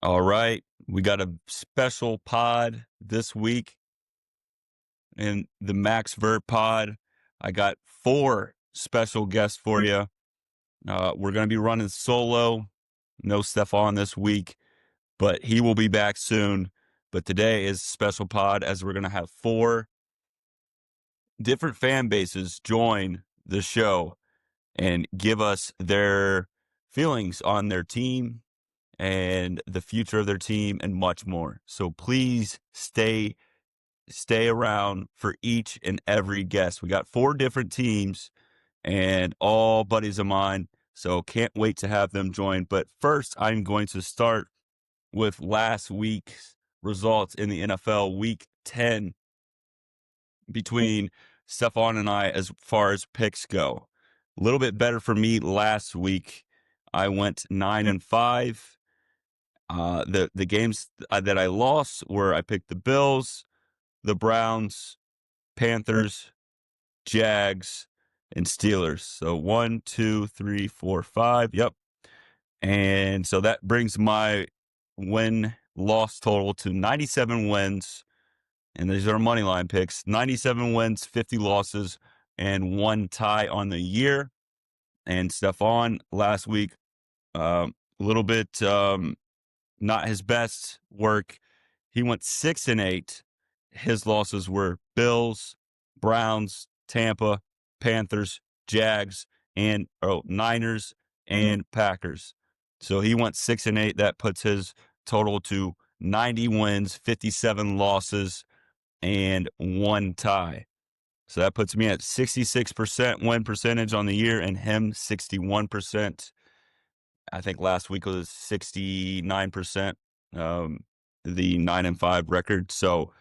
All right. We got a special pod this week in the Max Vert pod. I got four special guests for you. We're going to be running solo. No Stefan this week, but he will be back soon. But today is a special pod as we're going to have four different fan bases join the show and give us their feelings on their team and the future of their team and much more. So please stay around for each and every guest. We got four different teams and all buddies of mine. So can't wait to have them join. But first, I'm going to start with last week's results in the NFL, week 10, between Stefan and I as far as picks go. A little bit better for me last week. I went 9-5. The games that I lost were I picked the Bills, the Browns, Panthers, Jags, and Steelers. So 1, 2, 3, 4, 5. Yep. And so that brings my win loss total to 97 wins. And these are money line picks. 97 wins, 50 losses, and one tie on the year. And Stefan last week, a little bit not his best work. He went 6-8. His losses were Bills, Browns, Tampa, Panthers, Jags, and Niners and Packers. So he went 6-8. That puts his total to 90 wins, 57 losses, and one tie. So that puts me at 66% win percentage on the year and him 61%. I think last week was 69%, the 9-5 record. So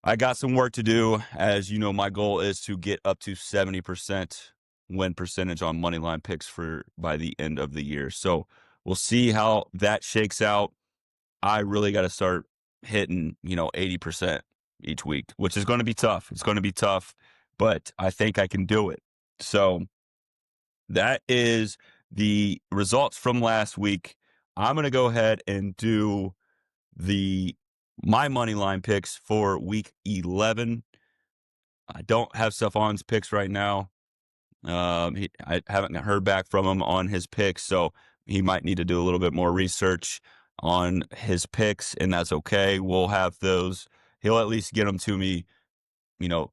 I got some work to do. As you know, my goal is to get up to 70% win percentage on money line picks by the end of the year. So we'll see how that shakes out. I really got to start hitting, 80% each week, which is going to be tough. It's going to be tough, but I think I can do it. So that is the results from last week. I'm going to go ahead and do my money line picks for week 11. I don't have Stefan's picks right now. I haven't heard back from him on his picks, so he might need to do a little bit more research on his picks, and that's okay. We'll have those. He'll at least get them to me, you know,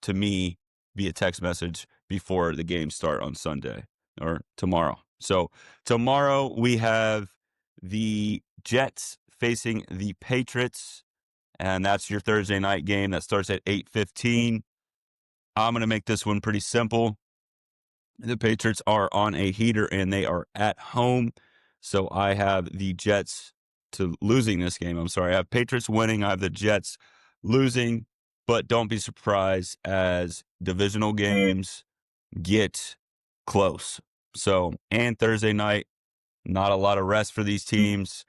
to me via text message before the games start on Sunday or tomorrow. So tomorrow we have the Jets facing the Patriots, and that's your Thursday night game that starts at 8:15. I'm going to make this one pretty simple. The Patriots are on a heater and they are at home. So I have the Jets to losing this game. I'm sorry. I have Patriots winning. I have the Jets losing, but don't be surprised as divisional games get close. So, and Thursday night, not a lot of rest for these teams.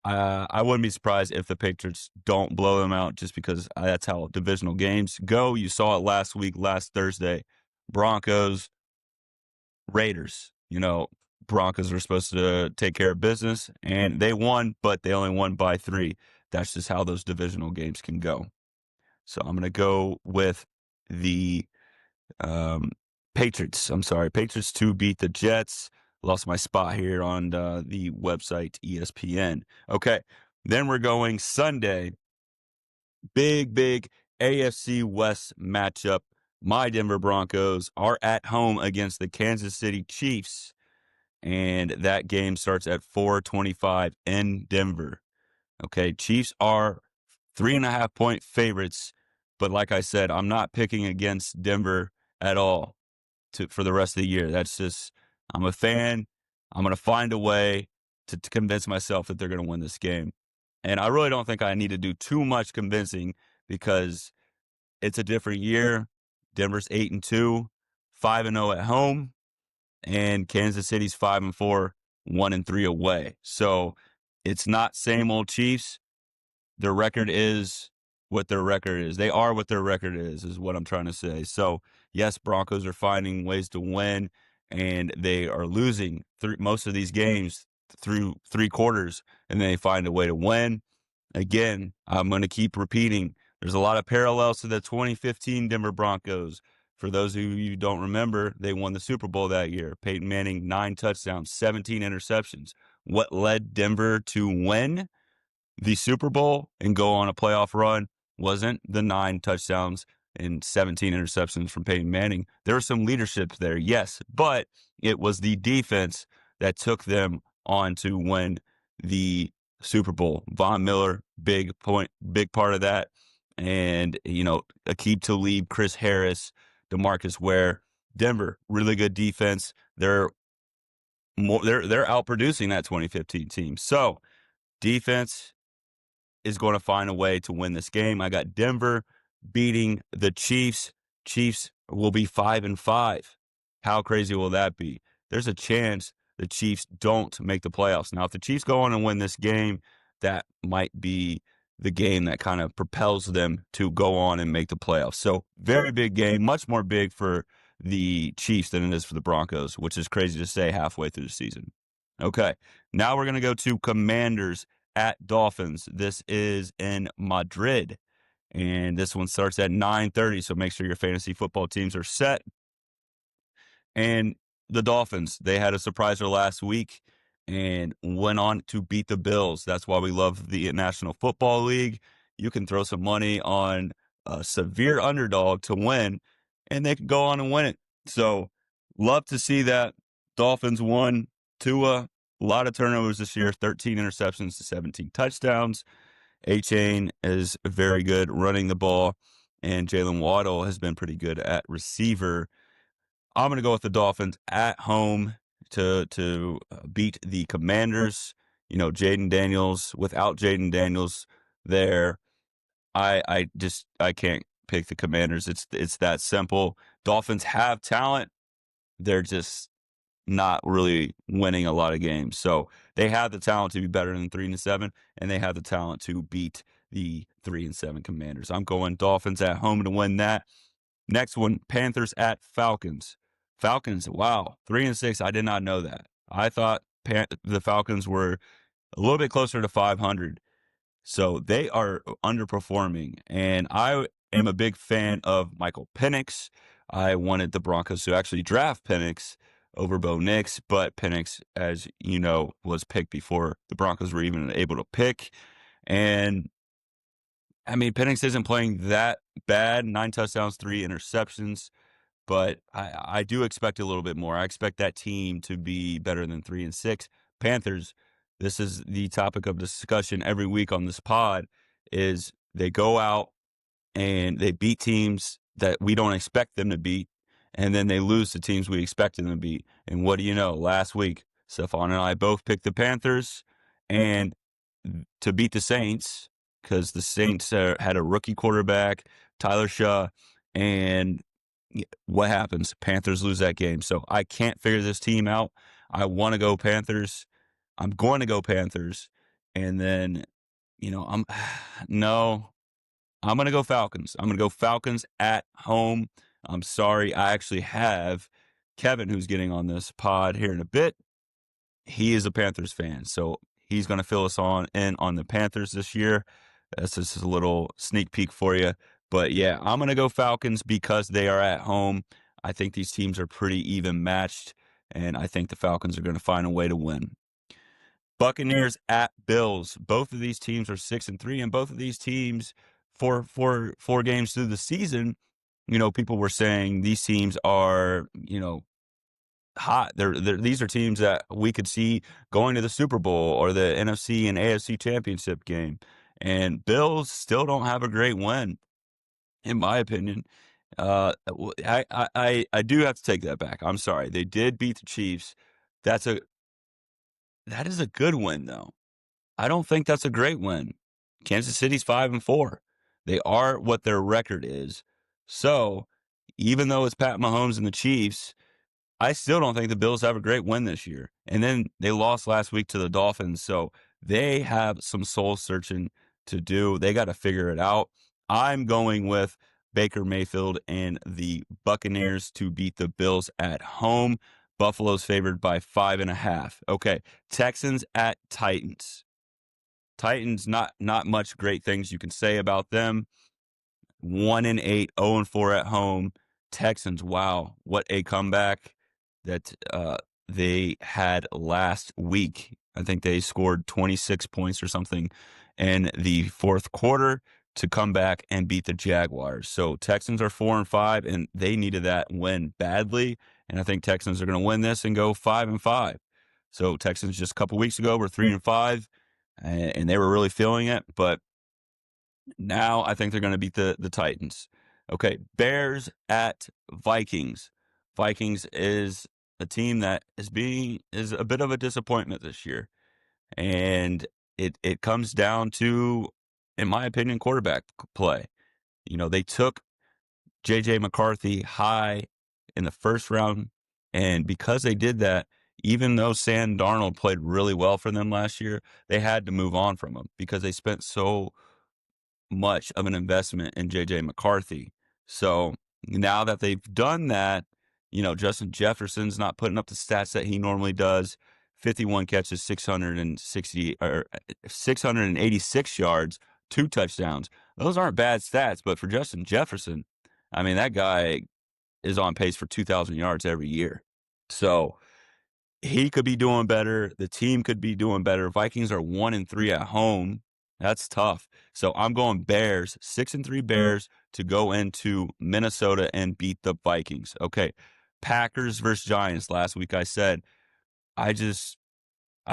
I wouldn't be surprised if the Patriots don't blow them out just because that's how divisional games go. You saw it last week, last Thursday. Broncos, Raiders. Broncos were supposed to take care of business, and they won, but they only won by 3. That's just how those divisional games can go. So I'm going to go with the Patriots. I'm sorry, Patriots to beat the Jets. Lost my spot here on the website ESPN. Okay, then we're going Sunday. Big AFC West matchup. My Denver Broncos are at home against the Kansas City Chiefs, and that game starts at 4:25 in Denver. Okay, Chiefs are 3.5-point favorites, but like I said, I'm not picking against Denver at all for the rest of the year. That's just, I'm a fan. I'm going to find a way to convince myself that they're going to win this game. And I really don't think I need to do too much convincing because it's a different year. Denver's 8-2, 5-0 at home, and Kansas City's 5-4, 1-3 away. So it's not same old Chiefs. Their record is what their record is. They are what their record is what I'm trying to say. So yes, Broncos are finding ways to win, and they are losing most of these games through 3 quarters, and they find a way to win. Again, I'm going to keep repeating. There's a lot of parallels to the 2015 Denver Broncos. For those of you who don't remember, they won the Super Bowl that year. Peyton Manning, 9 touchdowns, 17 interceptions. What led Denver to win the Super Bowl and go on a playoff run wasn't the 9 touchdowns and 17 interceptions from Peyton Manning. There was some leadership there, yes, but it was the defense that took them on to win the Super Bowl. Von Miller, big part of that. And, Aqib Talib, Chris Harris, DeMarcus Ware, Denver, really good defense. They're outproducing that 2015 team. So defense is going to find a way to win this game. I got Denver beating the Chiefs. Chiefs will be 5-5. How crazy will that be? There's a chance the Chiefs don't make the playoffs. Now, if the Chiefs go on and win this game, that might be the game that kind of propels them to go on and make the playoffs. So very big game, much more big for the Chiefs than it is for the Broncos, which is crazy to say halfway through the season. Okay, now we're going to go to Commanders at Dolphins. This is in Madrid, and this one starts at 9:30, so make sure your fantasy football teams are set. And the Dolphins, they had a surpriser last week and went on to beat the Bills. That's why we love the National Football League. You can throw some money on a severe underdog to win, and they can go on and win it. So love to see that. Dolphins won. Tua, a lot of turnovers this year, 13 interceptions to 17 touchdowns. A-Chain is very good running the ball, and Jalen Waddle has been pretty good at receiver. I'm going to go with the Dolphins at home to beat the Commanders. Jaden Daniels, without Jaden Daniels there, I can't pick the Commanders. It's that simple. Dolphins have talent. They're just not really winning a lot of games. So they have the talent to be better than 3-7, and they have the talent to beat the 3-7 Commanders. I'm going Dolphins at home to win that. Next one, Panthers at Falcons. Falcons, wow, 3-6. I did not know that. I thought the Falcons were a little bit closer to 500. So they are underperforming, and I am a big fan of Michael Penix. I wanted the Broncos to actually draft Penix over Bo Nix, but Penix, as you know, was picked before the Broncos were even able to pick. And I mean, Penix isn't playing that bad. 9 touchdowns, 3 interceptions, but I do expect a little bit more. I expect that team to be better than 3-6. Panthers, this is the topic of discussion every week on this pod, is they go out and they beat teams that we don't expect them to beat, and then they lose to teams we expect them to beat. And what do you know? Last week, Stephon and I both picked the Panthers and to beat the Saints, because the Saints had a rookie quarterback, Tyler Shaw, and what happens? Panthers lose that game. So I can't figure this team out. I want to go Panthers. I'm going to go Panthers. And then, I'm going to go Falcons. I'm going to go Falcons at home. I'm sorry. I actually have Kevin, who's getting on this pod here in a bit. He is a Panthers fan. So he's going to fill us in on the Panthers this year. That's just a little sneak peek for you. But yeah, I'm going to go Falcons because they are at home. I think these teams are pretty even matched, and I think the Falcons are going to find a way to win. Buccaneers at Bills. Both of these teams are 6-3, and both of these teams, four games through the season, people were saying these teams are, hot. These are teams that we could see going to the Super Bowl or the NFC and AFC championship game. And Bills still don't have a great win, in my opinion. I do have to take that back. I'm sorry. They did beat the Chiefs. That is a good win, though. I don't think that's a great win. Kansas City's 5-4. They are what their record is. So even though it's Pat Mahomes and the Chiefs, I still don't think the Bills have a great win this year. And then they lost last week to the Dolphins. So they have some soul searching to do. They got to figure it out. I'm going with Baker Mayfield and the Buccaneers to beat the Bills at home. Buffalo's favored by 5.5. Okay, Texans at Titans. Titans, not much great things you can say about them. 1-8, 0-4 at home. Texans, wow, what a comeback that they had last week. I think they scored 26 points or something in the fourth quarter to come back and beat the Jaguars. So Texans are 4-5, and they needed that win badly. And I think Texans are going to win this and go 5-5. So Texans just a couple weeks ago were 3-5, and they were really feeling it. But now I think they're going to beat the Titans. Okay, Bears at Vikings. Vikings is a team that is a bit of a disappointment this year, and it comes down to, in my opinion, quarterback play. You know, they took J.J. McCarthy high in the first round, and because they did that, even though Sam Darnold played really well for them last year, they had to move on from him because they spent so much of an investment in J.J. McCarthy. So now that they've done that, you know, Justin Jefferson's not putting up the stats that he normally does. 51 catches, 686 yards, 2 touchdowns. Those aren't bad stats, but for Justin Jefferson, I mean, that guy is on pace for 2,000 yards every year. So he could be doing better. The team could be doing better. Vikings are 1-3 at home. That's tough. So I'm going Bears, 6-3 Bears to go into Minnesota and beat the Vikings. Okay. Packers versus Giants. Last week I said, I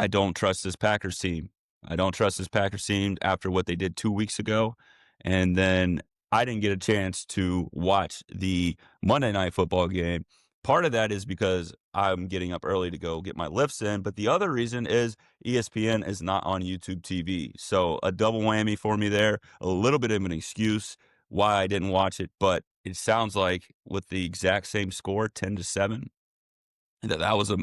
don't trust this Packers team. I don't trust this Packers team after what they did 2 weeks ago. And then I didn't get a chance to watch the Monday Night Football game. Part of that is because I'm getting up early to go get my lifts in. But the other reason is ESPN is not on YouTube TV. So a double whammy for me there. A little bit of an excuse why I didn't watch it. But it sounds like with the exact same score, 10-7, that was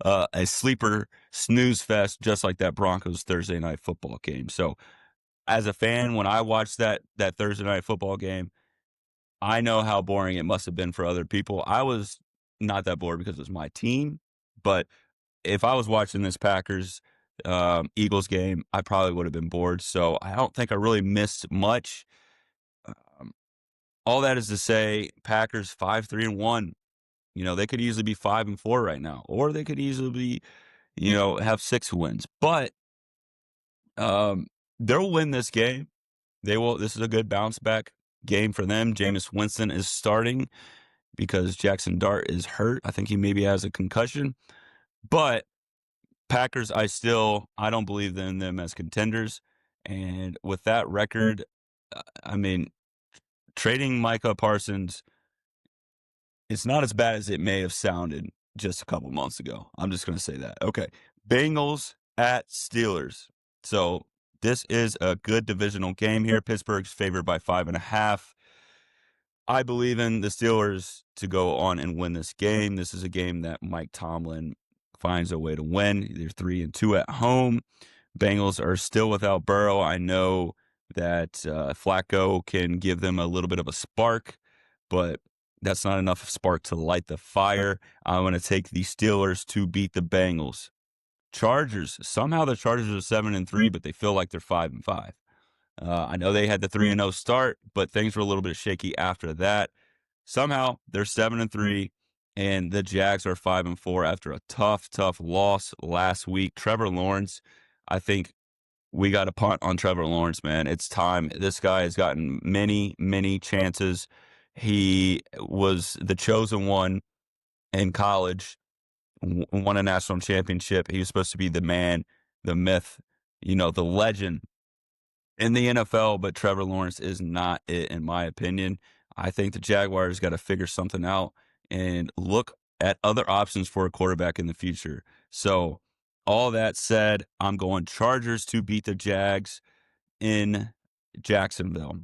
a sleeper snooze fest, just like that Broncos Thursday Night Football game. So as a fan, when I watched that Thursday Night Football game, I know how boring it must have been for other people. I was not that bored because it was my team, but if I was watching this Packers Eagles game, I probably would have been bored. So I don't think I really missed much. Um, all that is to say, Packers 5-3-1. You know, they could easily be 5-4 right now, or they could easily be, have 6 wins. But they'll win this game. They will. This is a good bounce back game for them. Jameis Winston is starting because Jackson Dart is hurt. I think he maybe has a concussion. But Packers, I don't believe in them as contenders. And with that record, I mean, trading Micah Parsons, it's not as bad as it may have sounded just a couple months ago. I'm just going to say that. Okay. Bengals at Steelers. So this is a good divisional game here. Pittsburgh's favored by 5.5. I believe in the Steelers to go on and win this game. This is a game that Mike Tomlin finds a way to win. They're 3-2 at home. Bengals are still without Burrow. I know that Flacco can give them a little bit of a spark, but that's not enough spark to light the fire. I'm going to take the Steelers to beat the Bengals. Chargers. Somehow the Chargers are 7-3, but they feel like they're 5-5. I know they had the 3-0 start, but things were a little bit shaky after that. Somehow they're 7-3, and the Jags are 5-4 after a tough loss last week. Trevor Lawrence, I think we got to punt on Trevor Lawrence, man. It's time. This guy has gotten many chances. He was the chosen one in college, won a national championship. He was supposed to be the man, the myth, the legend in the NFL, but Trevor Lawrence is not it, in my opinion. I think the Jaguars got to figure something out and look at other options for a quarterback in the future. So all that said, I'm going Chargers to beat the Jags in Jacksonville.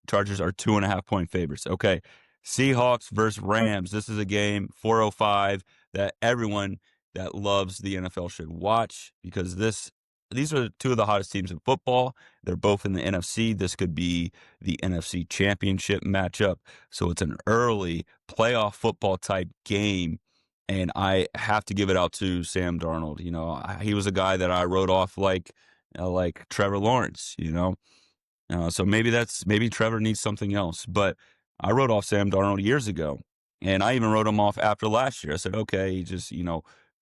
Chargers are 2.5-point favorites. Okay. Seahawks versus Rams. This is a game, 4:05, that everyone that loves the NFL should watch because these are two of the hottest teams in football. They're both in the NFC. This could be the NFC Championship matchup. So it's an early playoff football type game. and I have to give it out to Sam Darnold. He was a guy that I wrote off like Trevor Lawrence. So maybe Trevor needs something else. But I wrote off Sam Darnold years ago, and I even wrote him off after last year. I said, okay, he just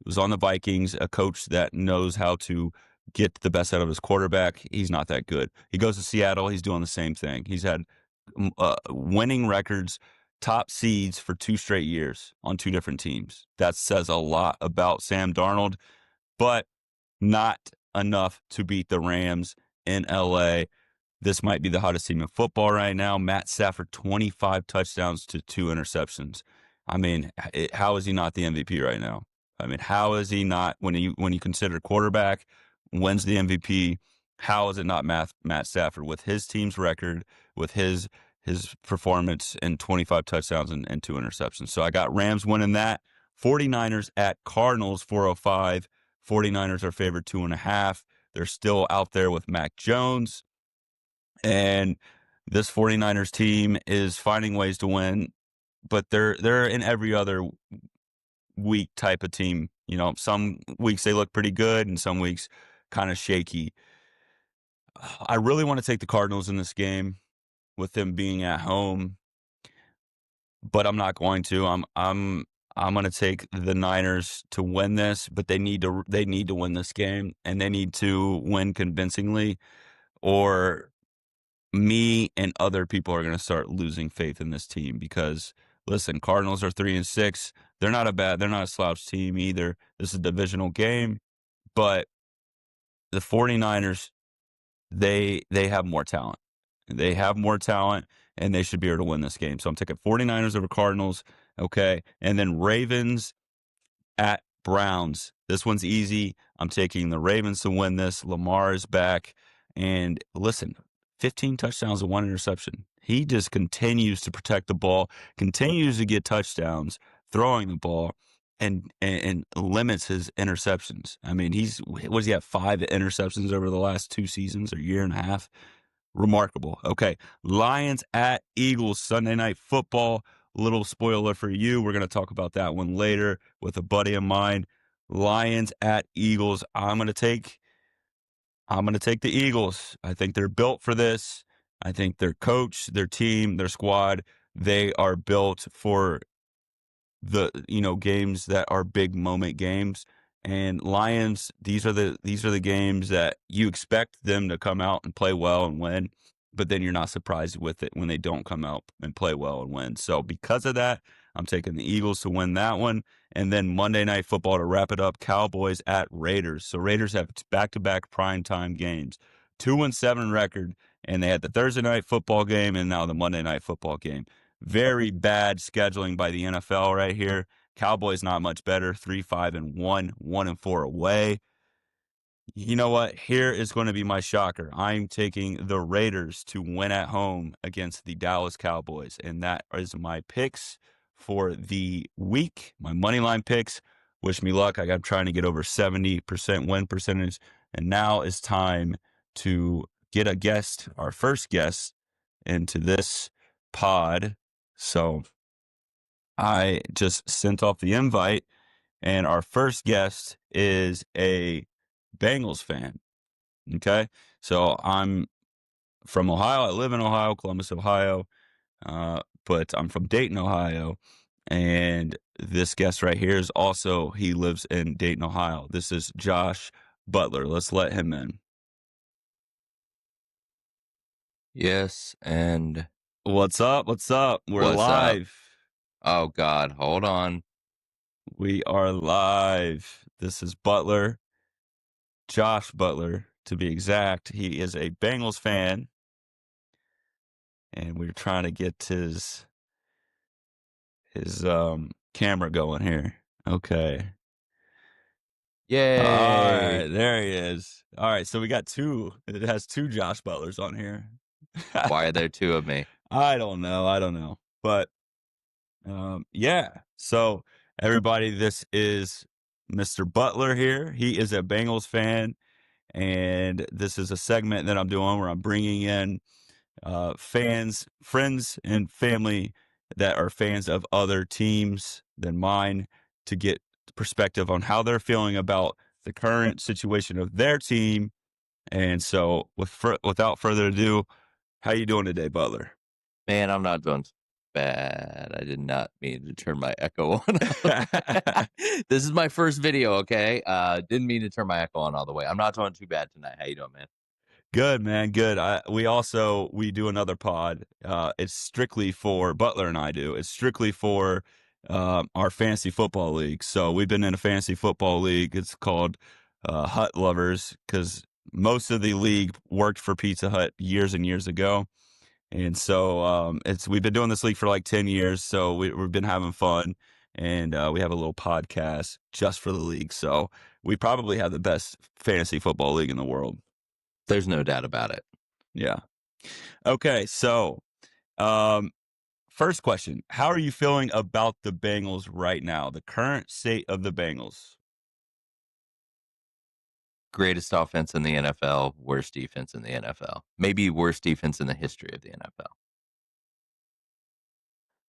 was on the Vikings, a coach that knows how to get the best out of his quarterback. He's not that good. He goes to Seattle, he's doing the same thing. He's had winning records, top seeds for 2 straight years on 2 different teams. That says a lot about Sam Darnold, but not enough to beat the Rams in LA. This might be the hottest team in football right now. Matt Stafford, 25 touchdowns to 2 interceptions. I mean, how is he not the MVP right now? I mean, how is he not, when you consider quarterback wins the MVP, how is it not Matt Stafford with his team's record, with his performance and 25 touchdowns and 2 interceptions? So I got Rams winning that. 49ers at Cardinals, 405. 49ers are favored 2.5. They're still out there with Mac Jones. And this 49ers team is finding ways to win, but they're in every other week type of team. Some weeks they look pretty good and some weeks kind of shaky. I really want to take the Cardinals in this game with them being at home, but I'm not going to. I'm going to take the Niners to win this, but they need to win this game, and they need to win convincingly, or me and other people are going to start losing faith in this team. Because listen, Cardinals are 3-6. They're not a slouch team either. This is a divisional game, but the 49ers, they have more talent. They have more talent, and they should be able to win this game. So I'm taking 49ers over Cardinals. Okay. And then Ravens at Browns. This one's easy. I'm taking the Ravens to win this. Lamar is back. And listen, 15 touchdowns and 1 interception. He just continues to protect the ball, continues to get touchdowns, throwing the ball, and limits his interceptions. I mean, what does he have, 5 interceptions over the last 2 seasons or year and a half? Remarkable. Okay. Lions at Eagles, Sunday Night Football. Little spoiler for you. We're going to talk about that one later with a buddy of mine. Lions at Eagles. I'm going to take the Eagles. I think they're built for this. I think their coach, their team, their squad, they are built for the games that are big moment games. And Lions, these are the games that you expect them to come out and play well and win, but then you're not surprised with it when they don't come out and play well and win. So because of that, I'm taking the Eagles to win that one. And then Monday Night Football to wrap it up, Cowboys at Raiders. So Raiders have back-to-back primetime games, 2-7 record, and they had the Thursday Night Football game and now the Monday Night Football game. Very bad scheduling by the NFL right here. Cowboys not much better, 3-5-1, 1-4 away. You know what? Here is going to be my shocker. I'm taking the Raiders to win at home against the Dallas Cowboys, and that is my picks for the week, my money line picks. Wish me luck. I'm trying to get over 70% win percentage, and now it's time to get a guest, our first guest, into this pod. So I just sent off the invite, and our first guest is a Bengals fan. Okay. So I'm from Ohio. I live in Ohio, Columbus, Ohio. But I'm from Dayton, Ohio. And this guest right here he lives in Dayton, Ohio. This is Josh Butler. Let's let him in. Yes, and What's up? What's up? We're what's up? live. Oh God, hold on. We are live. This is Butler, Josh Butler, to be exact. He is a Bengals fan, and we're trying to get his camera going here. Okay. All Yay! right, there he is. All right, so we got two. It has 2 Josh Butlers on here. Why are there 2 of me? I don't know. But yeah. So everybody, this is Mr. Butler here. He is a Bengals fan, and this is a segment that I'm doing where I'm bringing in fans, friends, and family that are fans of other teams than mine to get perspective on how they're feeling about the current situation of their team. And so, without further ado, how you doing today, Butler? Man, I'm not doing bad. I did not mean to turn my echo on. This is my first video, okay? Didn't mean to turn my echo on all the way. I'm not doing too bad tonight. How you doing, man? Good, man. Good. We do another pod. It's strictly for Butler and I do. It's strictly for our fantasy football league. So we've been in a fantasy football league. It's called Hut Lovers because most of the league worked for Pizza Hut years and years ago. And so it's we've been doing this league for like 10 years. So we've been having fun. And we have a little podcast just for the league. So we probably have the best fantasy football league in the world. There's no doubt about it. Yeah. Okay. So, um, first question: how are you feeling about the Bengals right now? The current state of the Bengals. Greatest offense in the NFL, worst defense in the NFL. Maybe worst defense in the history of the NFL.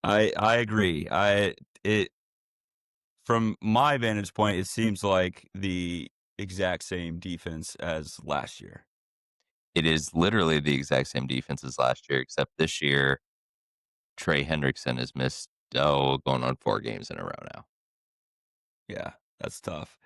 I agree. I it From my vantage point, it seems like the exact same defense as last year. It is literally the exact same defense as last year, except this year, Trey Hendrickson has missed, going on 4 games in a row now. Yeah, that's tough.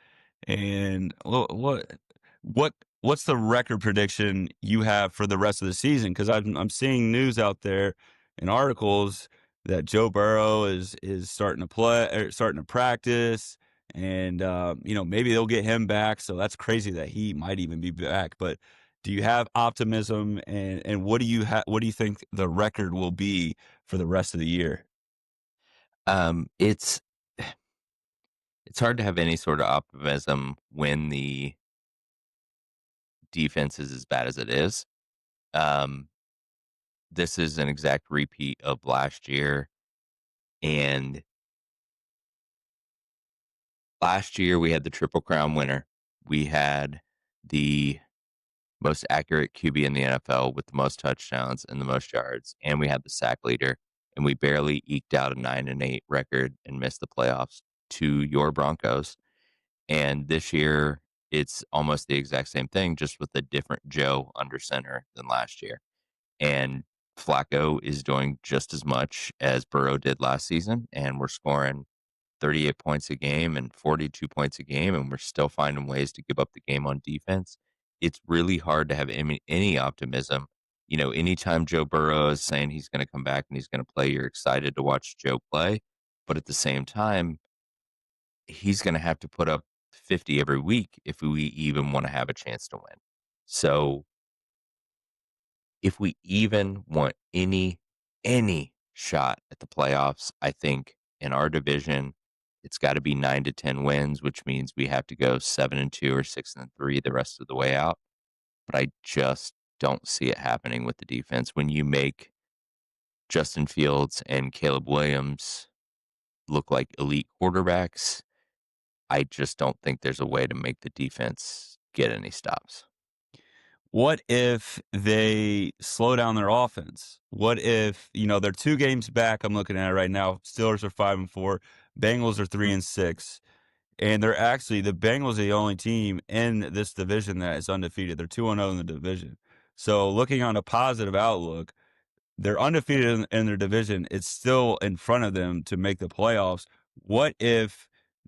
And what what's the record prediction you have for the rest of the season? Because I'm seeing news out there and articles that Joe Burrow is starting to play, or starting to practice, and maybe they'll get him back. So that's crazy that he might even be back. But do you have optimism, and what do you think the record will be for the rest of the year? It's it's hard to have any sort of optimism when the defense is as bad as it is. Um, this is an exact repeat of last year, and last year we had the Triple Crown winner. We had the most accurate QB in the NFL with the most touchdowns and the most yards, and we had the sack leader, and we barely eked out a 9-8 record and missed the playoffs to your Broncos. And this year, it's almost the exact same thing, just with a different Joe under center than last year. And Flacco is doing just as much as Burrow did last season, and we're scoring 38 points a game and 42 points a game, and we're still finding ways to give up the game on defense. It's really hard to have any optimism. Anytime Joe Burrow is saying he's going to come back and he's going to play, you're excited to watch Joe play. But at the same time, he's going to have to put up 50 every week if we even want to have a chance to win. So if we even want any shot at the playoffs, I think in our division, it's got to be 9 to 10 wins, which means we have to go 7-2 or 6-3 the rest of the way out. But I just don't see it happening with the defense. When you make Justin Fields and Caleb Williams look like elite quarterbacks, I just don't think there's a way to make the defense get any stops. What if they slow down their offense? What if, they're 2 games back? I'm looking at it right now. Steelers are 5-4, Bengals are 3-6, and the Bengals are the only team in this division that is undefeated. They're 2-0 in the division. So looking on a positive outlook, they're undefeated in their division. It's still in front of them to make the playoffs. What if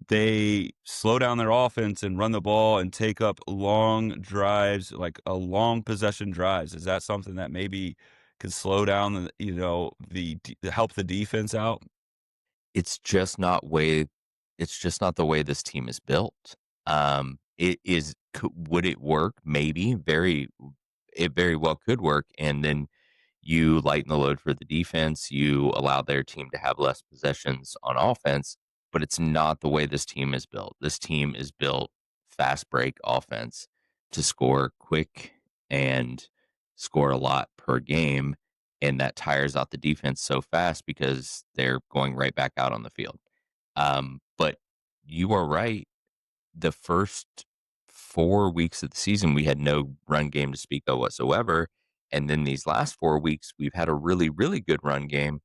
they slow down their offense and run the ball and take up long drives, like a long possession drives? Is that something that maybe could slow down help the defense out? It's just not way it's just not the way this team is built. Would it work? Maybe. It very well could work, and then you lighten the load for the defense, you allow their team to have less possessions on offense, but it's not the way this team is built. This team is built fast break offense to score quick and score a lot per game, and that tires out the defense so fast because they're going right back out on the field. But you are right. The first 4 weeks of the season, we had no run game to speak of whatsoever. And then these last 4 weeks, we've had a really, really good run game,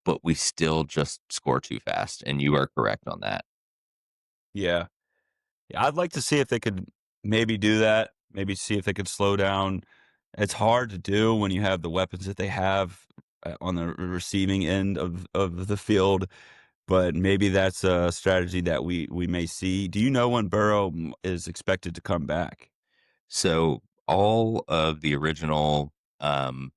but we still just score too fast. And you are correct on that. Yeah. Yeah, I'd like to see if they could maybe do that. Maybe see if they could slow down. It's hard to do when you have the weapons that they have on the receiving end of the field, but maybe that's a strategy that we may see. Do you know when Burrow is expected to come back? So all of the original um,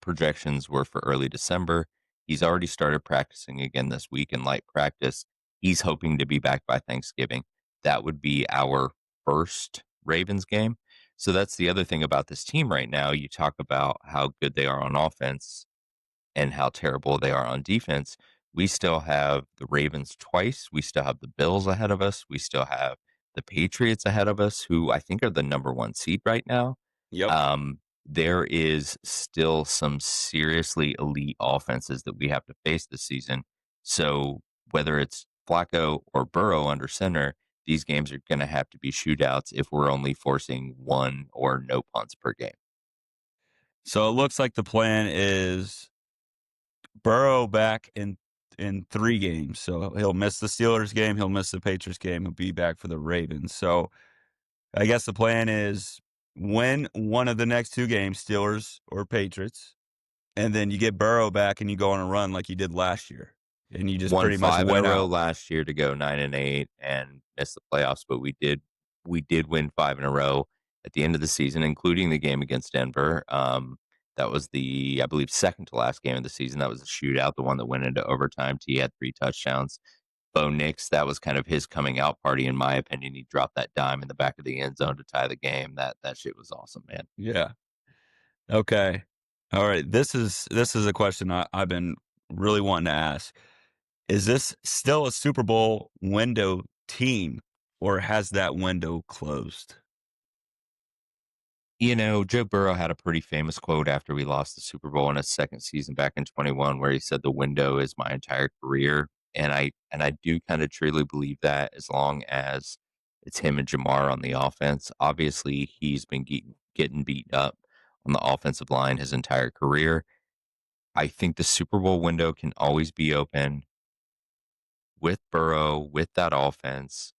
projections were for early December. He's already started practicing again this week in light practice. He's hoping to be back by Thanksgiving. That would be our first Ravens game. So that's the other thing about this team right now. You talk about how good they are on offense and how terrible they are on defense. We still have the Ravens twice. We still have the Bills ahead of us. We still have the Patriots ahead of us, who I think are the number one seed right now. Yep. There is still some seriously elite offenses that we have to face this season. So whether it's Flacco or Burrow under center, these games are going to have to be shootouts if we're only forcing one or no punts per game. So it looks like the plan is Burrow back in 3 games. So he'll miss the Steelers game, he'll miss the Patriots game, he'll be back for the Ravens. So I guess the plan is win one of the next 2 games, Steelers or Patriots, and then you get Burrow back and you go on a run like you did last year, and you just Won pretty much 5 in a went row out. last year to go 9-8 and miss the playoffs, but we did win 5 in a row at the end of the season, including the game against Denver. That was the, I believe, second to last game of the season. That was a shootout, the one that went into overtime. T had 3 touchdowns. Bo Nix, that was kind of his coming out party, in my opinion. He dropped that dime in the back of the end zone to tie the game. That shit was awesome, man. Yeah. Okay. All right. This is a question I've been really wanting to ask. Is this still a Super Bowl window team, or has that window closed? You know, Joe Burrow had a pretty famous quote after we lost the Super Bowl in his second season back in 21 where he said the window is my entire career. And I do kind of truly believe that as long as it's him and Jamar on the offense. Obviously, he's been getting beat up on the offensive line his entire career. I think the Super Bowl window can always be open with Burrow, with that offense.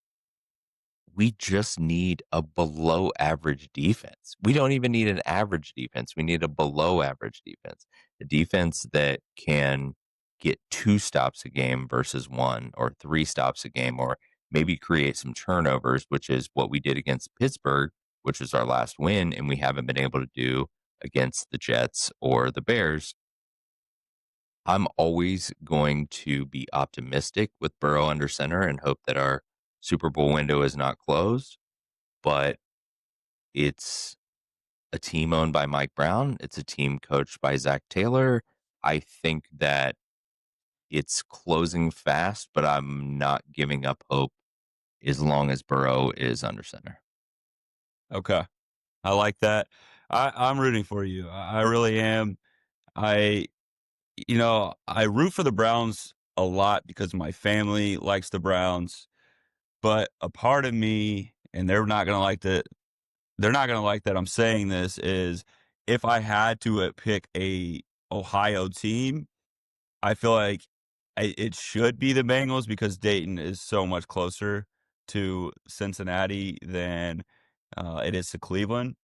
We just need a below average defense. We don't even need an average defense. We need a below average defense. A defense that can get 2 stops a game versus 1 or 3 stops a game, or maybe create some turnovers, which is what we did against Pittsburgh, which was our last win, and we haven't been able to do against the Jets or the Bears. I'm always going to be optimistic with Burrow under center and hope that our Super Bowl window is not closed, but it's a team owned by Mike Brown. It's a team coached by Zach Taylor. I think that it's closing fast, but I'm not giving up hope as long as Burrow is under center. Okay. I like that. I'm rooting for you. I really am. I I root for the Browns a lot because my family likes the Browns, but a part of me, and they're not gonna like that I'm saying this, is if I had to pick a Ohio team, I feel like it should be the Bengals because Dayton is so much closer to Cincinnati than it is to Cleveland.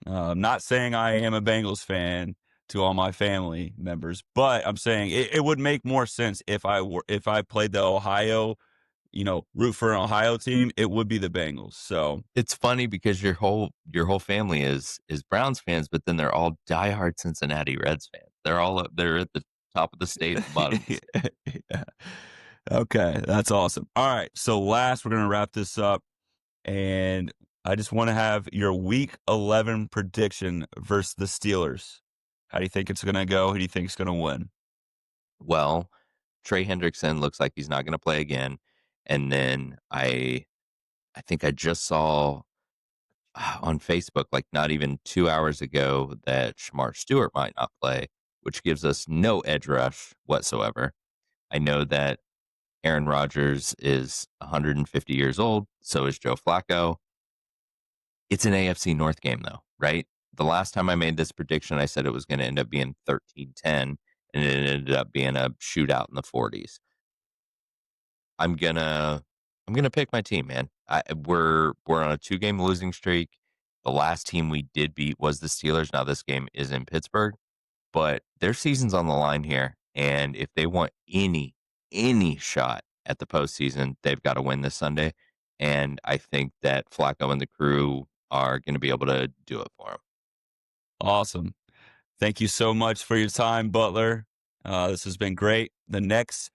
I'm not saying I am a Bengals fan to all my family members, but I'm saying it would make more sense if I played the Ohio, root for an Ohio team. It would be the Bengals. So It's funny because your whole family is Browns fans, but then they're all diehard Cincinnati Reds fans. They're all up there at the top of the state, at the bottom of the state. yeah. Okay, that's awesome. All right, so last we're gonna wrap this up, and I just want to have your Week 11 prediction versus the Steelers. How do you think it's gonna go? Who do you think is gonna win? Well, Trey Hendrickson looks like he's not going to play again, and then I think I just saw on Facebook, like not even 2 hours ago, that Shamar Stewart might not play, which gives us no edge rush whatsoever. I know that Aaron Rodgers is 150 years old, so is Joe Flacco. It's an AFC North game, though, right? The last time I made this prediction, I said it was going to end up being 13-10, and it ended up being a shootout in the 40s. I'm gonna I'm gonna pick my team, man. We're on a 2-game losing streak. The last team we did beat was the Steelers. Now this game is in Pittsburgh, but their season's on the line here, and if they want any shot at the postseason, they've got to win this Sunday. And I think that Flacco and the crew are going to be able to do it for them. Awesome. Thank you so much for your time, Butler. This has been great. The next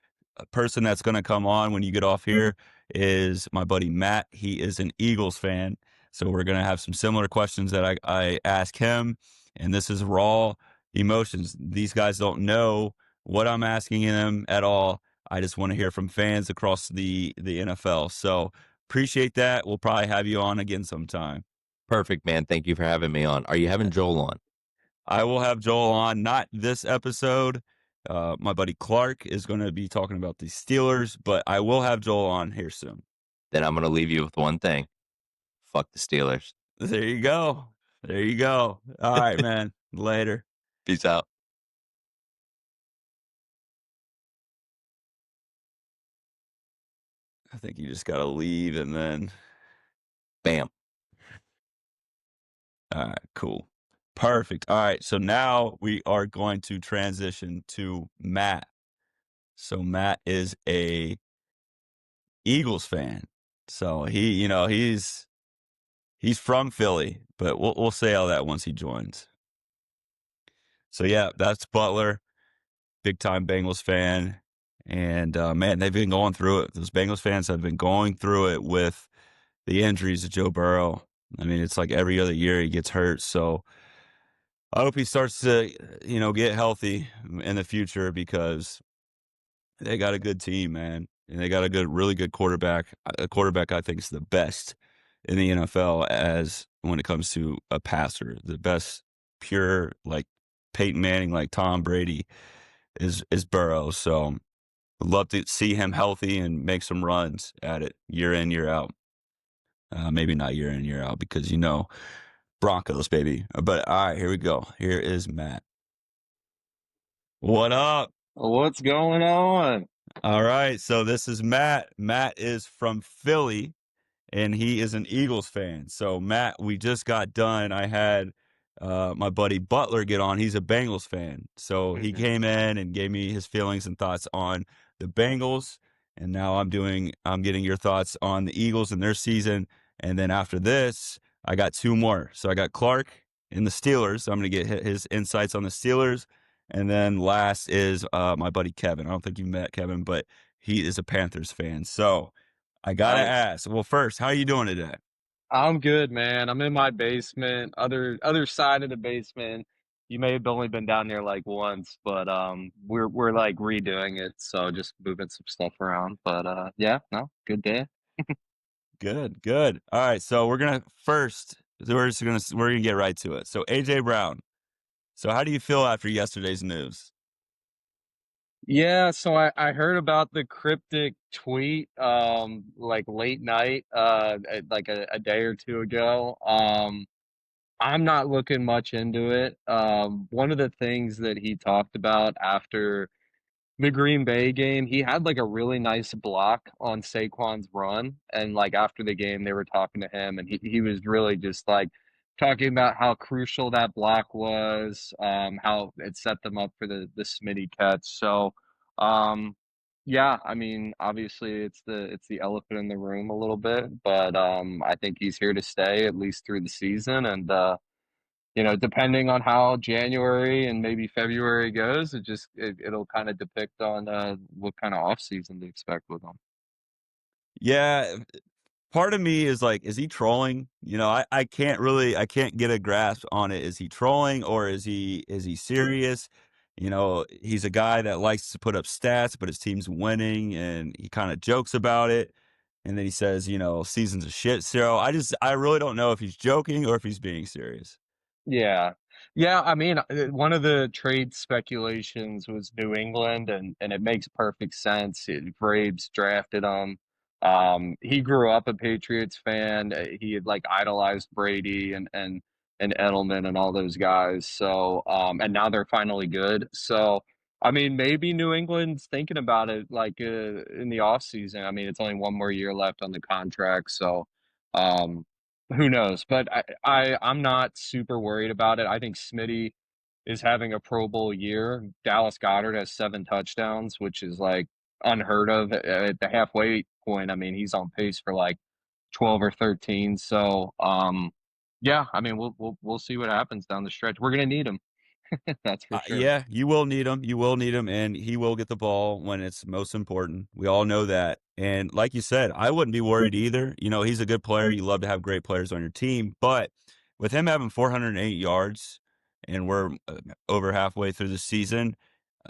person that's going to come on when you get off here is my buddy Matt. He is an Eagles fan. So we're going to have some similar questions that I ask him. And this is raw emotions. These guys don't know what I'm asking them at all. I just want to hear from fans across the NFL. So appreciate that. We'll probably have you on again sometime. Perfect, man. Thank you for having me on. Are you having Joel on? I will have Joel on, not this episode. My buddy Clark is going to be talking about the Steelers, but I will have Joel on here soon. Then I'm going to leave you with one thing. Fuck the Steelers. There you go. There you go. All right, man. Later. Peace out. I think you just got to leave and then. Bam. All right, cool. Perfect. All right, so now we are going to transition to Matt. So Matt is a Eagles fan. So he's from Philly, but we'll say all that once he joins. So yeah, that's Butler, big time Bengals fan, and man, they've been going through it. Those Bengals fans have been going through it with the injuries of Joe Burrow. I mean, it's like every other year he gets hurt. So I hope he starts to get healthy in the future because they got a good team, man, and they got really good quarterback. A quarterback I think is the best in the NFL as when it comes to a passer, the best pure like Peyton Manning, like Tom Brady is Burrow. So I'd love to see him healthy and make some runs at it year in, year out. Maybe not year in, year out because Broncos, baby. But all right, here we go. Here is Matt. What up? What's going on? All right, so this is Matt. Matt is from Philly, and he is an Eagles fan. So, Matt, we just got done. I had my buddy Butler get on. He's a Bengals fan. So he came in and gave me his feelings and thoughts on the Bengals. And now I'm getting your thoughts on the Eagles and their season. And then after this, I got two more. So I got Clark in the Steelers. So I'm going to get his insights on the Steelers. And then last is my buddy Kevin. I don't think you've met Kevin, but he is a Panthers fan. So I gotta Nice. ask. Well, first, how are you doing today? I'm good, man. I'm in my basement, other side of the basement. You may have only been down there like once, but we're like redoing it, so just moving some stuff around. But yeah, no, good day. Good, good. All right, so we're gonna get right to it. So AJ Brown. So how do you feel after yesterday's news? Yeah, so I heard about the cryptic tweet like late night like a day or two ago. I'm not looking much into it. One of the things that he talked about after the Green Bay game, he had like a really nice block on Saquon's run. And like after the game, they were talking to him, and he was really just like talking about how crucial that block was, how it set them up for the Smitty catch. So, um, yeah, I mean, obviously it's the elephant in the room a little bit, but I think he's here to stay at least through the season, and depending on how January and maybe February goes, it'll kind of depict on what kind of off season to expect with them. Yeah, part of me is like, is he trolling? I can't get a grasp on it. Is he trolling or is he serious? He's a guy that likes to put up stats, but his team's winning and he kind of jokes about it. And then he says, season's a shit show. I really don't know if he's joking or if he's being serious. Yeah. Yeah, I mean, one of the trade speculations was New England, and it makes perfect sense. Braves drafted him. He grew up a Patriots fan. He had like idolized Brady and Edelman and all those guys. So, and now they're finally good. So, I mean, maybe New England's thinking about it like in the off season. I mean, it's only one more year left on the contract, so um, who knows? But I'm not super worried about it. I think Smitty is having a Pro Bowl year. Dallas Goddard has 7 touchdowns, which is like unheard of at the halfway point. I mean, he's on pace for like 12 or 13. So yeah, I mean, we'll see what happens down the stretch. We're gonna need him. That's for sure. Yeah, you will need him. You will need him, and he will get the ball when it's most important. We all know that. And like you said, I wouldn't be worried either. You know, he's a good player. You love to have great players on your team, but with him having 408 yards, and we're over halfway through the season,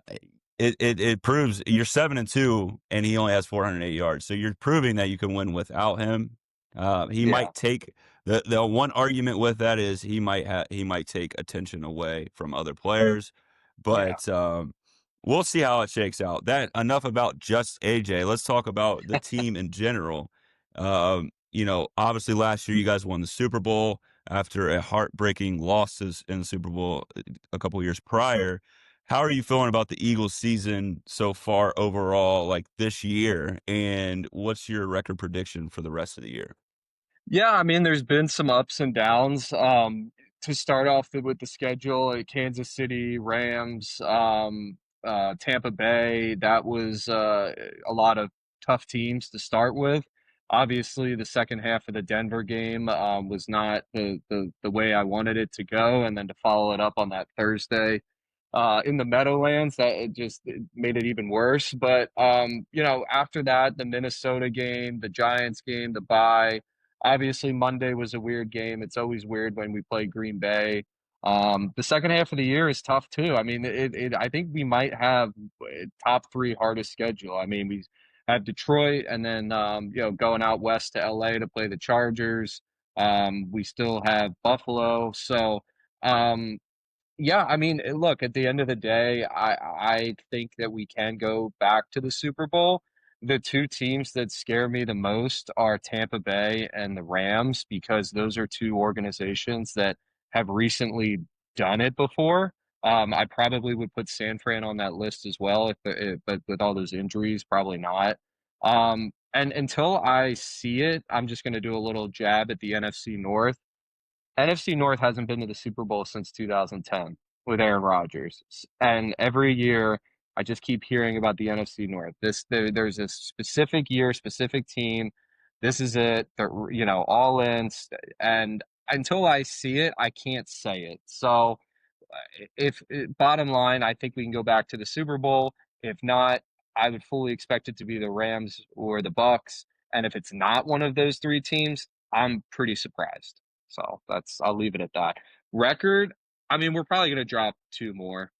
uh, it proves you're 7-2, and he only has 408 yards. So you're proving that you can win without him. He Yeah, might take the one argument with that is he might take attention away from other players, yeah. but we'll see how it shakes out. That enough about just AJ. Let's talk about the team in general. You know, obviously last year you guys won the Super Bowl after a heartbreaking losses in the Super Bowl a couple years prior. How are you feeling about the Eagles season so far overall, like this year? And what's your record prediction for the rest of the year? Yeah, I mean, there's been some ups and downs. To start off with the schedule, Kansas City, Rams, Tampa Bay, that was a lot of tough teams to start with. Obviously, the second half of the Denver game was not the way I wanted it to go, and then to follow it up on that Thursday in the Meadowlands, that it made it even worse. But you know, after that, the Minnesota game, the Giants game, the bye. Obviously, Monday was a weird game. It's always weird when we play Green Bay. The second half of the year is tough too. I mean, I think we might have top three hardest schedule. I mean, we have Detroit, and then you know, going out west to LA to play the Chargers. We still have Buffalo. So um, yeah, I mean, look, at the end of the day, I think that we can go back to the Super Bowl. The two teams that scare me the most are Tampa Bay and the Rams because those are two organizations that have recently done it before. I probably would put San Fran on that list as well, but with all those injuries, probably not. And until I see it, I'm just going to do a little jab at the NFC North. NFC North hasn't been to the Super Bowl since 2010 with Aaron Rodgers. And every year I just keep hearing about the NFC North. There's a specific year, specific team. This is it. They're, you know, all in. And until I see it, I can't say it. So if bottom line, I think we can go back to the Super Bowl. If not, I would fully expect it to be the Rams or the Bucks. And if it's not one of those three teams, I'm pretty surprised. So that's I'll leave it at that. Record, I mean, we're probably gonna drop two more.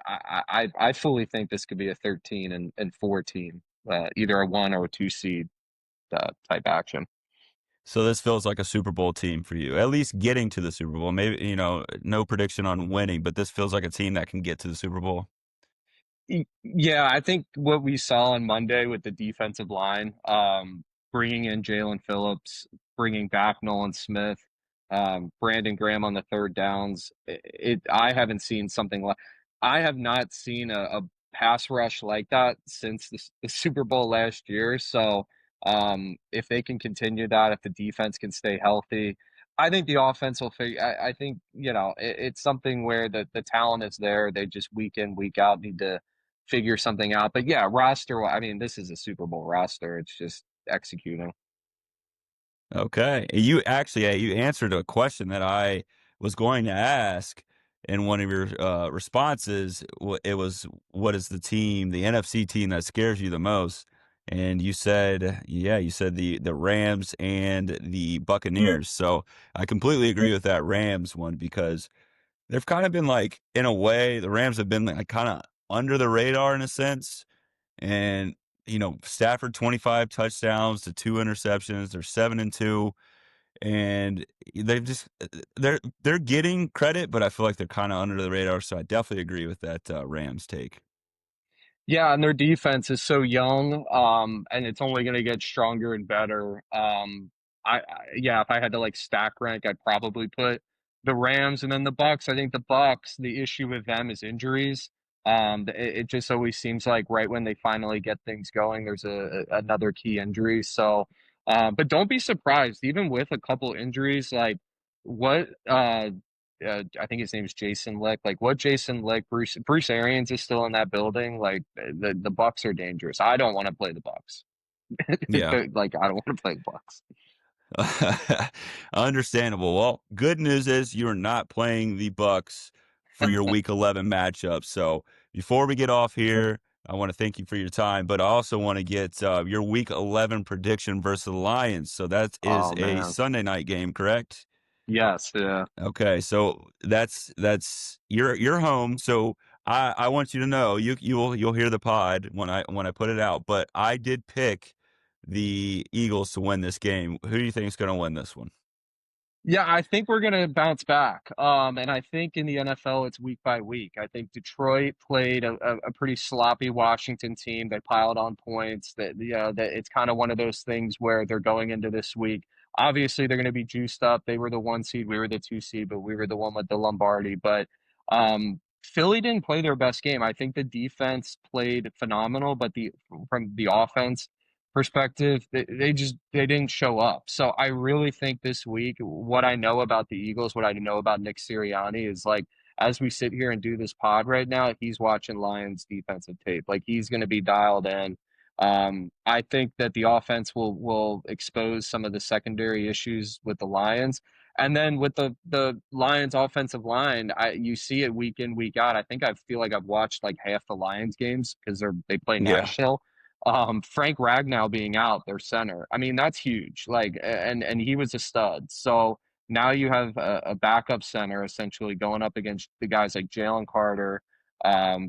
I fully think this could be a 13 and 14, either a 1 or 2 seed type action. So this feels like a Super Bowl team for you, at least getting to the Super Bowl. Maybe, you know, no prediction on winning, but this feels like a team that can get to the Super Bowl. Yeah, I think what we saw on Monday with the defensive line, bringing in Jalen Phillips, bringing back Nolan Smith, Brandon Graham on the third downs. I haven't seen something like I have not seen a pass rush like that since the Super Bowl last year. So, if they can continue that, if the defense can stay healthy, I think the offense will figure. I think you know it's something where the talent is there. They just week in week out need to figure something out. But yeah, roster. I mean, this is a Super Bowl roster. It's just executing. Okay. You actually, you answered a question that I was going to ask in one of your responses. It was, what is the team, the NFC team that scares you the most? And you said, yeah, you said the Rams and the Buccaneers. So I completely agree with that Rams one because they've kind of been like, in a way, the Rams have been like kind of under the radar in a sense. And, you know, Stafford 25 touchdowns to 2 interceptions. They're 7-2, and they've just they're getting credit, but I feel like they're kind of under the radar. So I definitely agree with that Rams take. Yeah, and their defense is so young, and it's only going to get stronger and better. Yeah, if I had to like stack rank, I'd probably put the Rams, and then the Bucks. I think the Bucks, the issue with them is injuries. It just always seems like right when they finally get things going, there's another key injury. So, but don't be surprised, even with a couple injuries, like what I think his name's Jason Lick. Like what Jason Lick, Bruce Arians is still in that building. Like the Bucks are dangerous. I don't want to play the Bucks. Yeah. Like I don't want to play the Bucks. Understandable. Well, good news is you're not playing the Bucks for your Week 11 matchup. So before we get off here, I want to thank you for your time, but I also want to get your Week 11 prediction versus the Lions. So that is Oh a man. Sunday night game, correct? Yes, yeah. Okay, so that's you're home. So I want you to know you'll hear the pod when I put it out. But I did pick the Eagles to win this game. Who do you think is going to win this one? Yeah, I think we're gonna bounce back. And I think in the NFL it's week by week. I think Detroit played a pretty sloppy Washington team. They piled on points. That that it's kind of one of those things where they're going into this week. Obviously, they're going to be juiced up. They were the 1 seed, we were the 2 seed, but we were the one with the Lombardi. But Philly didn't play their best game. I think the defense played phenomenal, but the from the offense perspective, they didn't show up. So I really think this week, what I know about the Eagles, what I know about Nick Sirianni is like as we sit here and do this pod right now, he's watching Lions defensive tape. Like he's going to be dialed in. I think that the offense will expose some of the secondary issues with the Lions. And then with the Lions offensive line, you see it week in, week out. I think I feel like I've watched like half the Lions games because they play Yeah. Nashville. Frank Ragnow being out, their center. I mean, that's huge. Like, and he was a stud. So now you have a backup center essentially going up against the guys like Jalen Carter,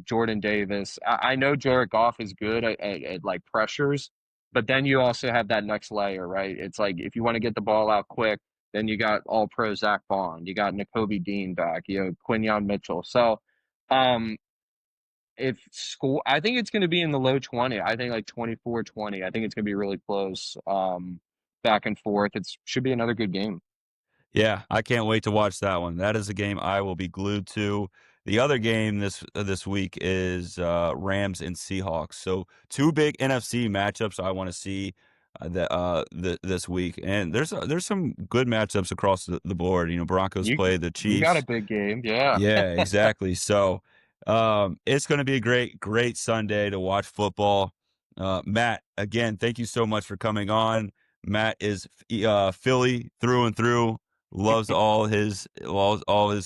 Jordan Davis. I know Jared Goff is good at like pressures, but then you also have that next layer, right? It's like if you want to get the ball out quick, then you got all pro Zach Bond, you got N'Kobe Dean back, you know, Quinyon Mitchell. So um if school, I think it's going to be in the low 20. I think like 24-20. I think it's going to be really close, back and forth. It should be another good game. Yeah, I can't wait to watch that one. That is a game I will be glued to. The other game this week is Rams and Seahawks. So two big NFC matchups I want to see this week. And there's some good matchups across the board. You know, Broncos You play the you got a Chiefs. big game, yeah. Yeah, exactly. So it's going to be a great Sunday to watch football. Matt, again, thank you so much for coming on. Matt is Philly through and through. Loves all his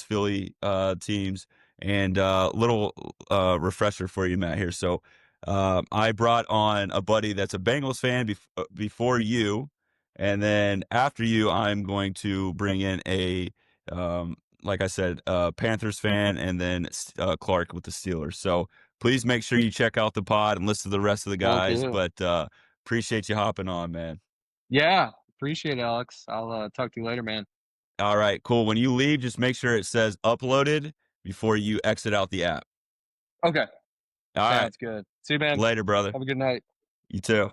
Philly teams. And little refresher for you, Matt, here. So I brought on a buddy that's a Bengals fan before you, and then after you, I'm going to bring in a like I said, Panthers fan, and then Clark with the Steelers. So please make sure you check out the pod and listen to the rest of the Will guys. do. But appreciate you hopping on, man. Yeah, appreciate it, Alex. I'll talk to you later, man. All right, cool. When you leave, just make sure it says uploaded before you exit out the app. Okay, All right, sounds good. See you, man. later, brother. Have a good night. You too.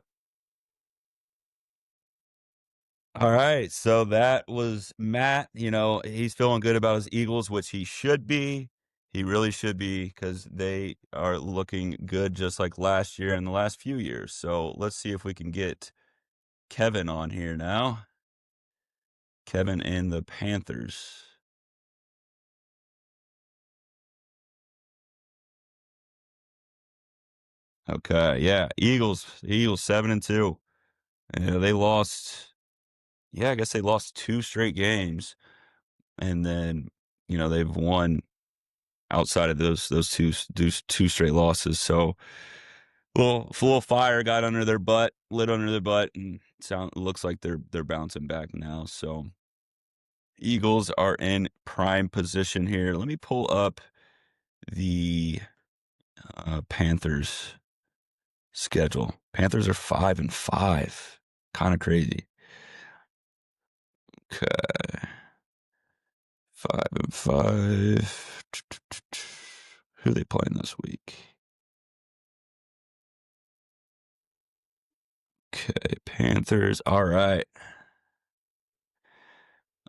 All right, so that was Matt. You know, he's feeling good about his Eagles, which he should be. He really should be because they are looking good just like last year and the last few years. So let's see if we can get Kevin on here now. Kevin and the Panthers. Okay, yeah, Eagles 7-2. Yeah, they lost. Yeah, I guess they lost two straight games, and then they've won outside of those two straight losses. So little fire got under their butt, lit under their butt, and looks like they're bouncing back now. So Eagles are in prime position here. Let me pull up the Panthers schedule. Panthers are 5-5. Kind of crazy. Okay. 5-5. Who are they playing this week? Okay, Panthers. All right.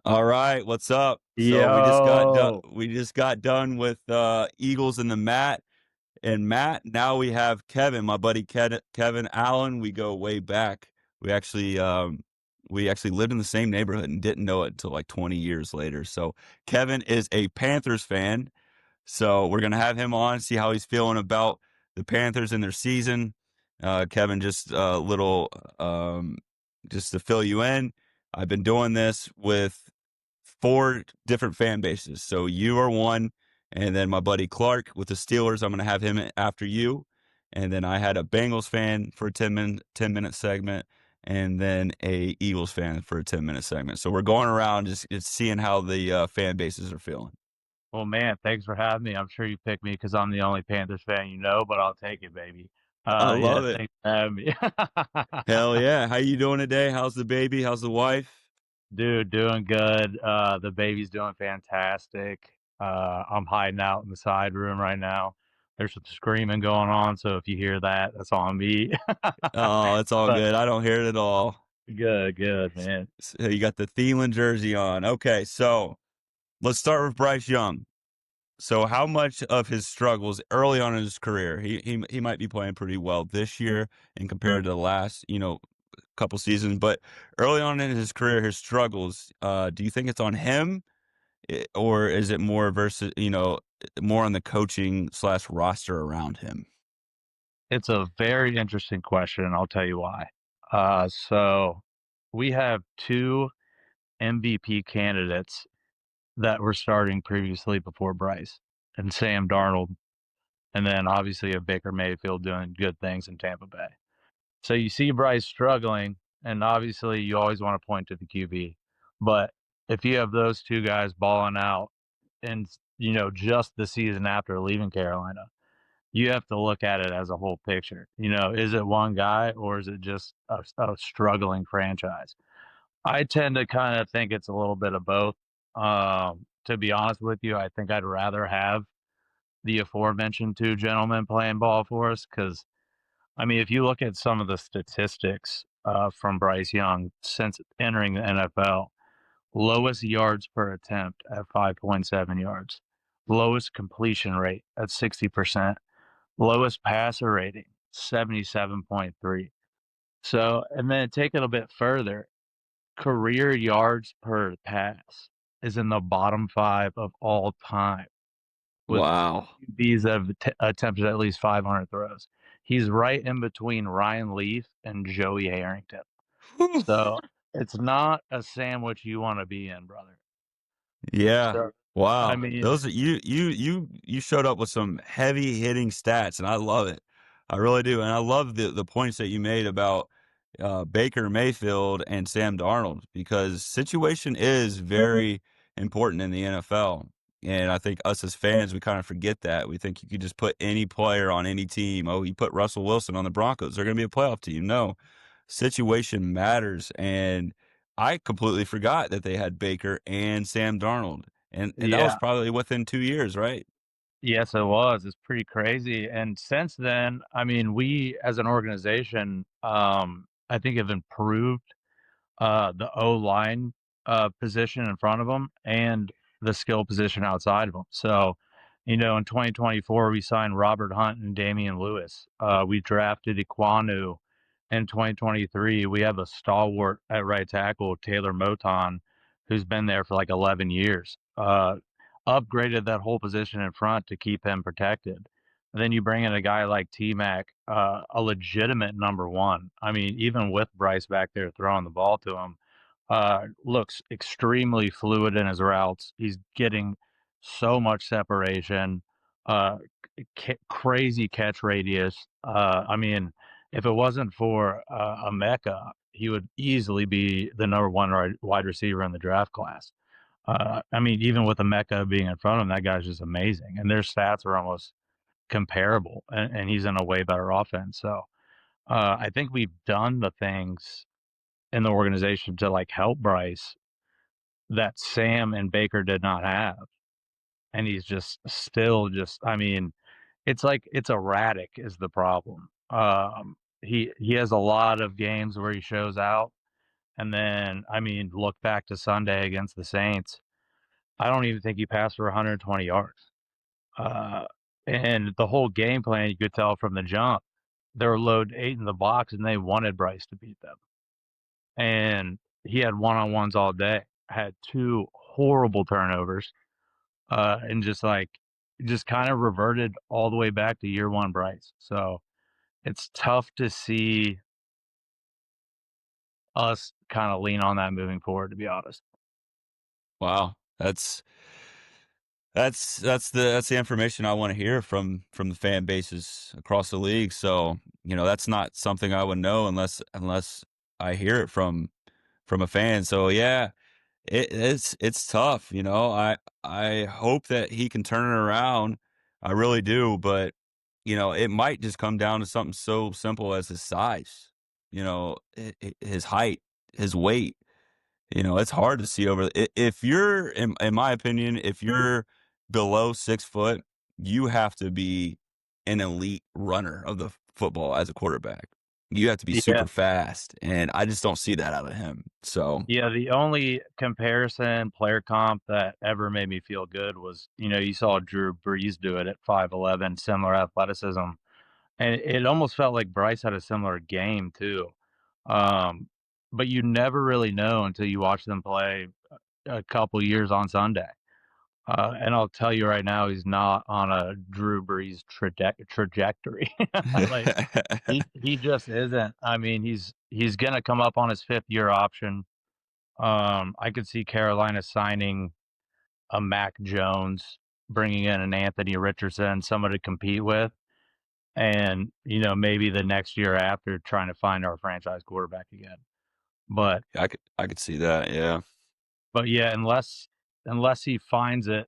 All right, what's up? So Yo, we just got done with Eagles in the mat and Matt. Now we have Kevin, my buddy Kevin Allen. We go way back. We actually lived in the same neighborhood and didn't know it until like 20 years later. So Kevin is a Panthers fan. So we're gonna have him on, see how he's feeling about the Panthers in their season. Kevin, just a little, just to fill you in. I've been doing this with 4 different fan bases. So you are one, and then my buddy Clark with the Steelers. I'm gonna have him after you, and then I had a Bengals fan for a 10-minute segment, and then a Eagles fan for a 10-minute segment. So we're going around just seeing how the fan bases are feeling. well, man, thanks for having me. I'm sure you picked me because I'm the only Panthers fan you know, but I'll take it, baby. I Yeah, love it. thanks for having me. Hell yeah. How you doing today? How's the baby? How's the wife? Dude, doing good. The baby's doing fantastic. I'm hiding out in the side room right now. There's some screaming going on, so if you hear that, that's on me. Oh, it's all But good. I don't hear it at all. good, man. So you got the Thielen jersey on. Okay, so let's start with Bryce Young. So how much of his struggles early on in his career, he might be playing pretty well this year and compared to the last, couple seasons, but early on in his career, his struggles, do you think it's on him, or is it more versus, more on the coaching slash roster around him? It's a very interesting question, and I'll tell you why. So we have two MVP candidates that were starting previously before Bryce and Sam Darnold, and then obviously a Baker Mayfield doing good things in Tampa Bay. So you see Bryce struggling, and obviously you always want to point to the QB. But if you have those two guys balling out and just the season after leaving Carolina, you have to look at it as a whole picture. Is it one guy or is it just a struggling franchise? I tend to kind of think it's a little bit of both. To be honest with you, I think I'd rather have the aforementioned two gentlemen playing ball for us because, I mean, if you look at some of the statistics from Bryce Young since entering the NFL, lowest yards per attempt at 5.7 yards, lowest completion rate at 60%, lowest passer rating, 77.3. So, and then take it a bit further, career yards per pass is in the bottom 5 of all time with Wow. QBs that have attempted at least 500 throws. He's right in between Ryan Leaf and Joey Harrington. Whew. So it's not a sandwich you want to be in, brother. Yeah. So, I Wow. mean, Those are you showed up with some heavy hitting stats, and I love it. I really do. And I love the points that you made about Baker Mayfield and Sam Darnold, because situation is very important in the NFL. And I think us as fans, we kind of forget that. We think you could just put any player on any team. Oh, you put Russell Wilson on the Broncos, they're going to be a playoff team. No, situation matters. And I completely forgot that they had Baker and Sam Darnold. And that was yeah, probably within 2 years, right? yes, it was. It's pretty crazy. And since then, I mean, we as an organization, I think have improved the O line position in front of them and the skill position outside of them. So, in 2024, we signed Robert Hunt and Damian Lewis. We drafted Iquanu in 2023. We have a stalwart at right tackle, Taylor Moton, who's been there for like 11 years. Upgraded that whole position in front to keep him protected. And then you bring in a guy like T Mac, a legitimate number one. I mean, even with Bryce back there throwing the ball to him, looks extremely fluid in his routes. He's getting so much separation, uh, crazy catch radius. I mean, if it wasn't for a Mecca, he would easily be the number one wide receiver in the draft class. I mean, even with a Mecca being in front of him, that guy's just amazing. And their stats are almost comparable, and he's in a way better offense. So I think we've done the things in the organization to like help Bryce that Sam and Baker did not have. And he's just still just, I mean, it's like it's erratic is the problem. He has a lot of games where he shows out And then, I mean, look back to Sunday against the Saints. I don't even think he passed for 120 yards. Uh, and the whole game plan, you could tell from the jump, they were loading 8 in the box, and they wanted Bryce to beat them. And he had one-on-ones all day. Had 2 horrible turnovers, and just kind of reverted all the way back to year 1 Bryce. So it's tough to see us kind of lean on that moving forward, to be honest. Wow, that's the information I want to hear from the fan bases across the league. So that's not something I would know unless I hear it from a fan. So yeah, it's tough. I hope that he can turn it around. I really do, but it might just come down to something so simple as his size. His height, his weight. It's hard to see over. If you're, in my opinion, if you're below 6 foot, you have to be an elite runner of the football as a quarterback. You have to be Yeah. super fast, and I just don't see that out of him. So Yeah, the only comparison player comp that ever made me feel good was, you saw Drew Brees do it at 5'11", similar athleticism. And it almost felt like Bryce had a similar game too. Um, but you never really know until you watch them play a couple years on Sunday. And I'll tell you right now, he's not on a Drew Brees trajectory. Like he just isn't. I mean, he's gonna come up on his 5th-year option. I could see Carolina signing a Mac Jones, bringing in an Anthony Richardson, someone to compete with, and maybe the next year after trying to find our franchise quarterback again. But I could see that. Yeah. yeah, unless he finds it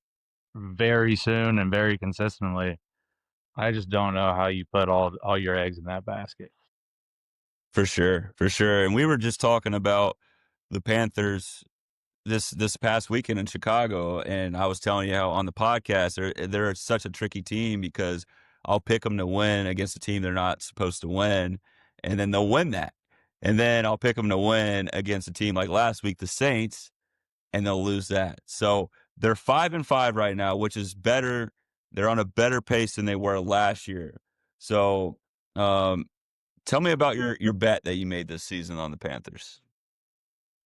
very soon and very consistently, I just don't know how you put all your eggs in that basket. For sure, for sure. And we were just talking about the Panthers this past weekend in Chicago, and I was telling you how on the podcast they're such a tricky team because I'll pick them to win against a team they're not supposed to win, and then they'll win that, and then I'll pick them to win against a team like last week, the Saints, and they'll lose that. So they're 5-5 right now, which is better. They're on a better pace than they were last year. So, tell me about your bet that you made this season on the Panthers.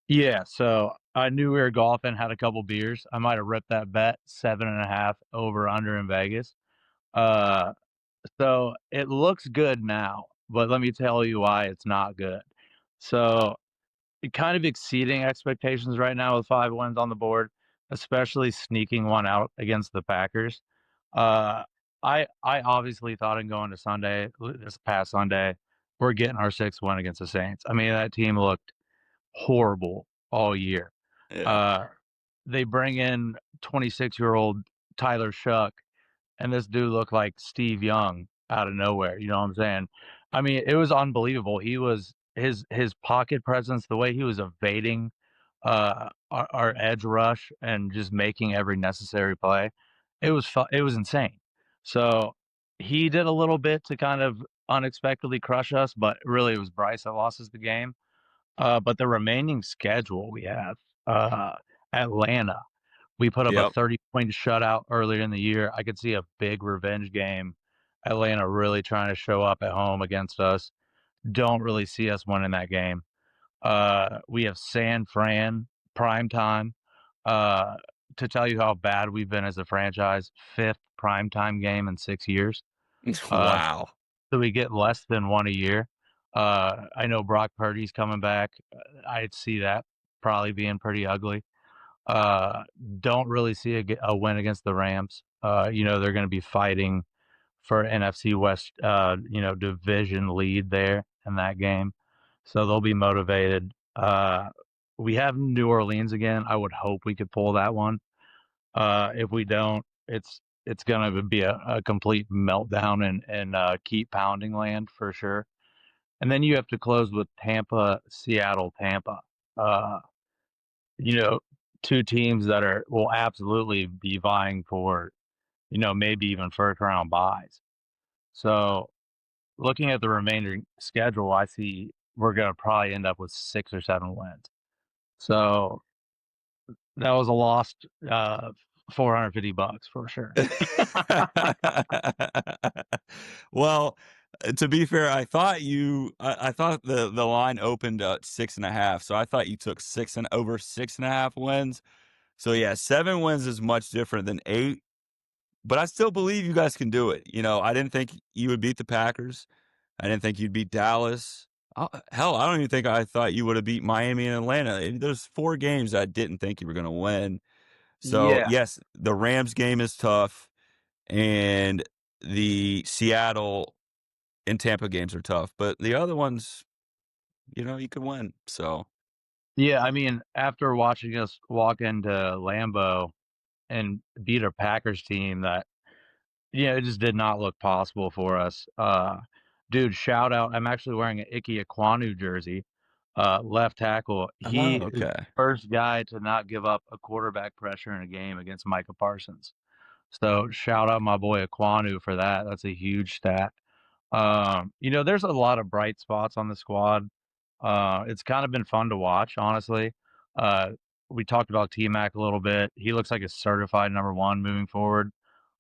Yeah, so I knew we were golfing, had a couple beers. I might have ripped that bet 7.5 over under in Vegas. Uh, so it looks good now, but let me tell you why it's not good. So kind of exceeding expectations right now with 5 wins on the board, especially sneaking one out against the Packers. Uh, I obviously thought in going to Sunday, this past Sunday, we're getting our 6th win against the Saints. I mean, that team looked horrible all year. Yeah. Uh, they bring in 26-year-old Tyler Shuck, and this dude looked like Steve Young out of nowhere. You know what I'm saying? I mean, it was unbelievable. He was his pocket presence, the way he was evading our edge rush and just making every necessary play. It was insane. So he did a little bit to kind of unexpectedly crush us, but really it was Bryce that lost us the game. But the remaining schedule we have, uh, Atlanta, we put up a Yep. 30-point shutout earlier in the year. I could see a big revenge game. Atlanta really trying to show up at home against us. Don't really see us winning that game. We have San Fran prime time. Uh, to tell you how bad we've been as a franchise, 5th primetime game in 6 years. Uh, Wow. so we get less than one a year. I know Brock Purdy's coming back. I'd see that probably being pretty ugly. Uh, don't really see a win against the Rams. They're going to be fighting for NFC West, division lead there in that game. So they'll be motivated. We have New Orleans again. I would hope we could pull that one. If we don't, it's going to be a complete meltdown and keep pounding land for sure. And then you have to close with Tampa, Seattle, Tampa. Uh, you know, 2 teams that will absolutely be vying for, maybe even first round buys. So looking at the remaining schedule, I see we're going to probably end up with 6 or 7 wins. So that was a lost $450 for sure. Well, to be fair, I thought I thought the line opened at 6.5, so I thought you took over 6.5 wins. So yeah, 7 wins is much different than 8, but I still believe you guys can do it. I didn't think you would beat the Packers. I didn't think you'd beat Dallas. Hell, I don't even think I thought you would have beat Miami and Atlanta. There's 4 games I didn't think you were going to win. So, Yeah. yes, the Rams game is tough, and the Seattle and Tampa games are tough, but the other ones, you can win. So, Yeah, I mean, after watching us walk into Lambeau and beat a Packers team that, it just did not look possible for us. Dude, shout out. I'm actually wearing an Ike Ekwonu jersey, left tackle. He oh, is the okay. first guy to not give up a quarterback pressure in a game against Micah Parsons. So shout out my boy Ekwonu for that. That's a huge stat. There's a lot of bright spots on the squad. It's kind of been fun to watch, honestly. Uh, we talked about T Mac a little bit. He looks like a certified number one moving forward.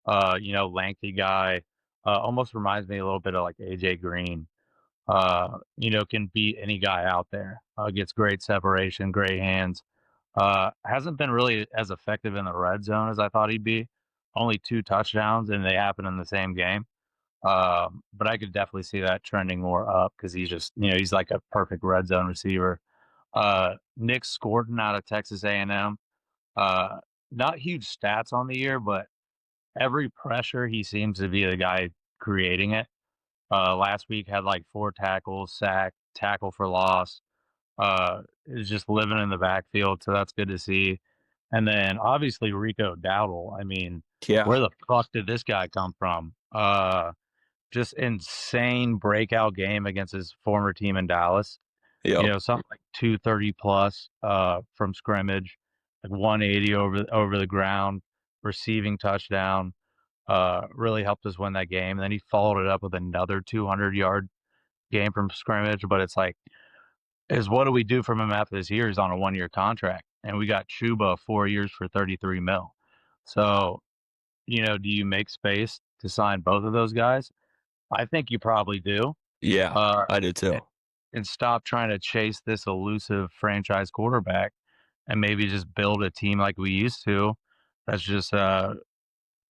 Lengthy guy. Almost reminds me a little bit of like AJ Green. Can beat any guy out there. Gets great separation, great hands. Hasn't been really as effective in the red zone as I thought he'd be. Only 2 touchdowns, and they happen in the same game. But I could definitely see that trending more up because he's just, he's like a perfect red zone receiver. Nick Scorton out of Texas A&M. Uh, Not huge stats on the year, but every pressure he seems to be the guy creating it. Last week had like 4 tackles, sack, tackle for loss. Is just living in the backfield, so that's good to see. And then obviously Rico Dowdle. I mean, Yeah. where the fuck did this guy come from? Just insane breakout game against his former team in Dallas. Yep. Something like 230 plus from scrimmage, like 180 over the ground, receiving touchdown. Really helped us win that game. And then he followed it up with another 200-yard game from scrimmage. But it's like, what do we do from him after this year? He's on a 1-year contract, and we got Chuba 4 years for 33 mil. So, do you make space to sign both of those guys? I think you probably do. Yeah, Uh, I do too. and stop trying to chase this elusive franchise quarterback, and maybe just build a team like we used to. That's just a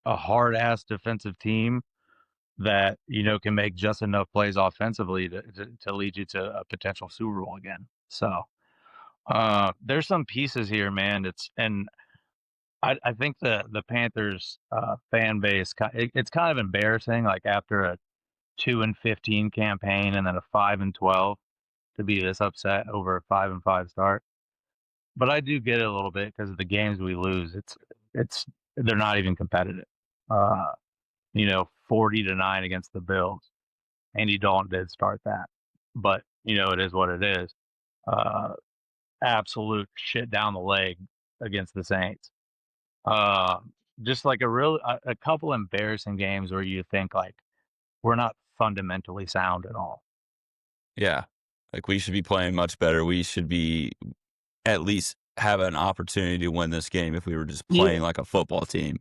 hard ass defensive team that can make just enough plays offensively to lead you to a potential Super Bowl again. So there's some pieces here, man. I think the Panthers fan base it's kind of embarrassing. Like after a 2-15 campaign and then a 5-12 to be this upset over a 5-5 start. But I do get it a little bit because of the games we lose. It's they're not even competitive. Uh, 40-9 against the Bills. Andy Dalton did start that, but it is what it is. Uh, Absolute shit down the leg against the Saints. Uh, just like a couple embarrassing games where you think like we're not fundamentally sound at all. Yeah. Like we should be playing much better. We should be at least have an opportunity to win this game if we were just playing like a football team.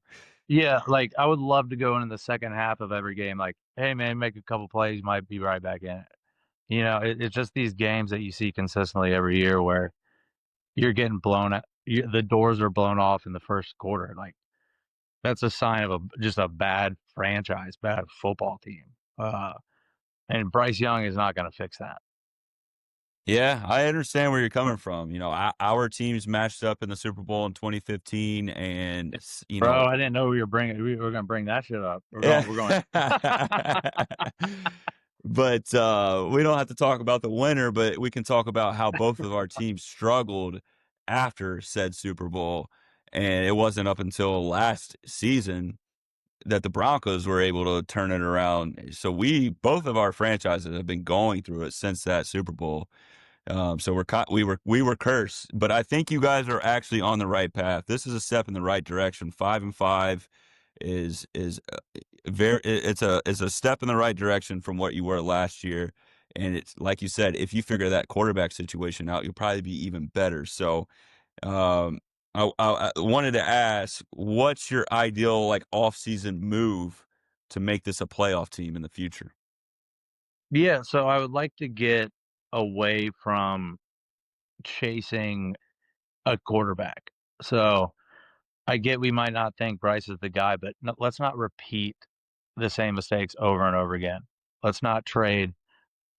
Yeah, like I would love to go into the second half of every game like, hey man, make a couple plays, might be right back in it. It's just these games that you see consistently every year where you're getting blown out. The doors are blown off in the first quarter. Like that's a sign of just a bad franchise, bad football team. And Bryce Young is not going to fix that. Yeah, I understand where you're coming from. Our teams matched up in the Super Bowl in 2015, and Bro, I didn't know we were going to bring that shit up. We're going. But we don't have to talk about the winner, but we can talk about how both of our teams struggled after said Super Bowl. And it wasn't up until last season that the Broncos were able to turn it around. So both of our franchises have been going through it since that Super Bowl. So we were cursed, but I think you guys are actually on the right path. This is a step in the right direction. 5-5 is it's a step in the right direction from what you were last year. And it's like you said, if you figure that quarterback situation out, you'll probably be even better. So um, I wanted to ask, what's your ideal like off-season move to make this a playoff team in the future? Yeah, so I would like to get away from chasing a quarterback. So I get we might not think Bryce is the guy, but let's not repeat the same mistakes over and over again. Let's not trade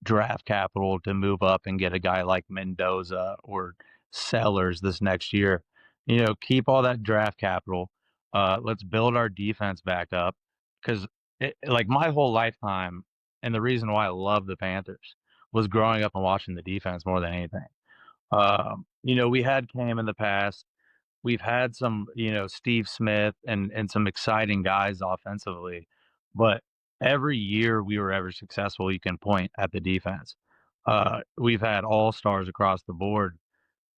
draft capital to move up and get a guy like Mendoza or Sellers this next year. Keep all that draft capital. Let's build our defense back up because, like, my whole lifetime, and the reason why I love the Panthers was growing up and watching the defense more than anything. We had Cam in the past. We've had some, Steve Smith and some exciting guys offensively, but every year we were ever successful, you can point at the defense. We've had all stars across the board,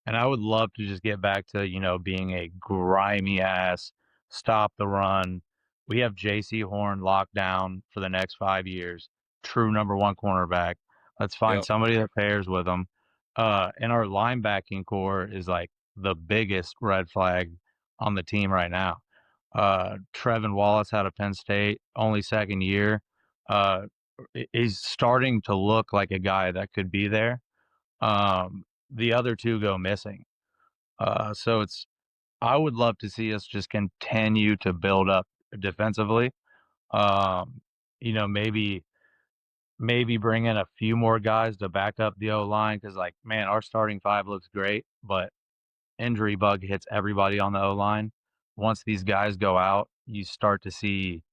and I would love to just get back to, being a grimy ass, stop the run. We have J.C. Horn locked down for the next 5 years, true number one cornerback. Let's find Yep. somebody that pairs with him. And our linebacking core is like the biggest red flag on the team right now. Trevin Wallace out of Penn State, only second year. Uh, he's starting to look like a guy that could be there. The other two go missing. So I would love to see us just continue to build up defensively. Um, maybe bring in a few more guys to back up the O line because, like, man, our starting five looks great, but injury bug hits everybody on the O line. Once these guys go out, you start to see,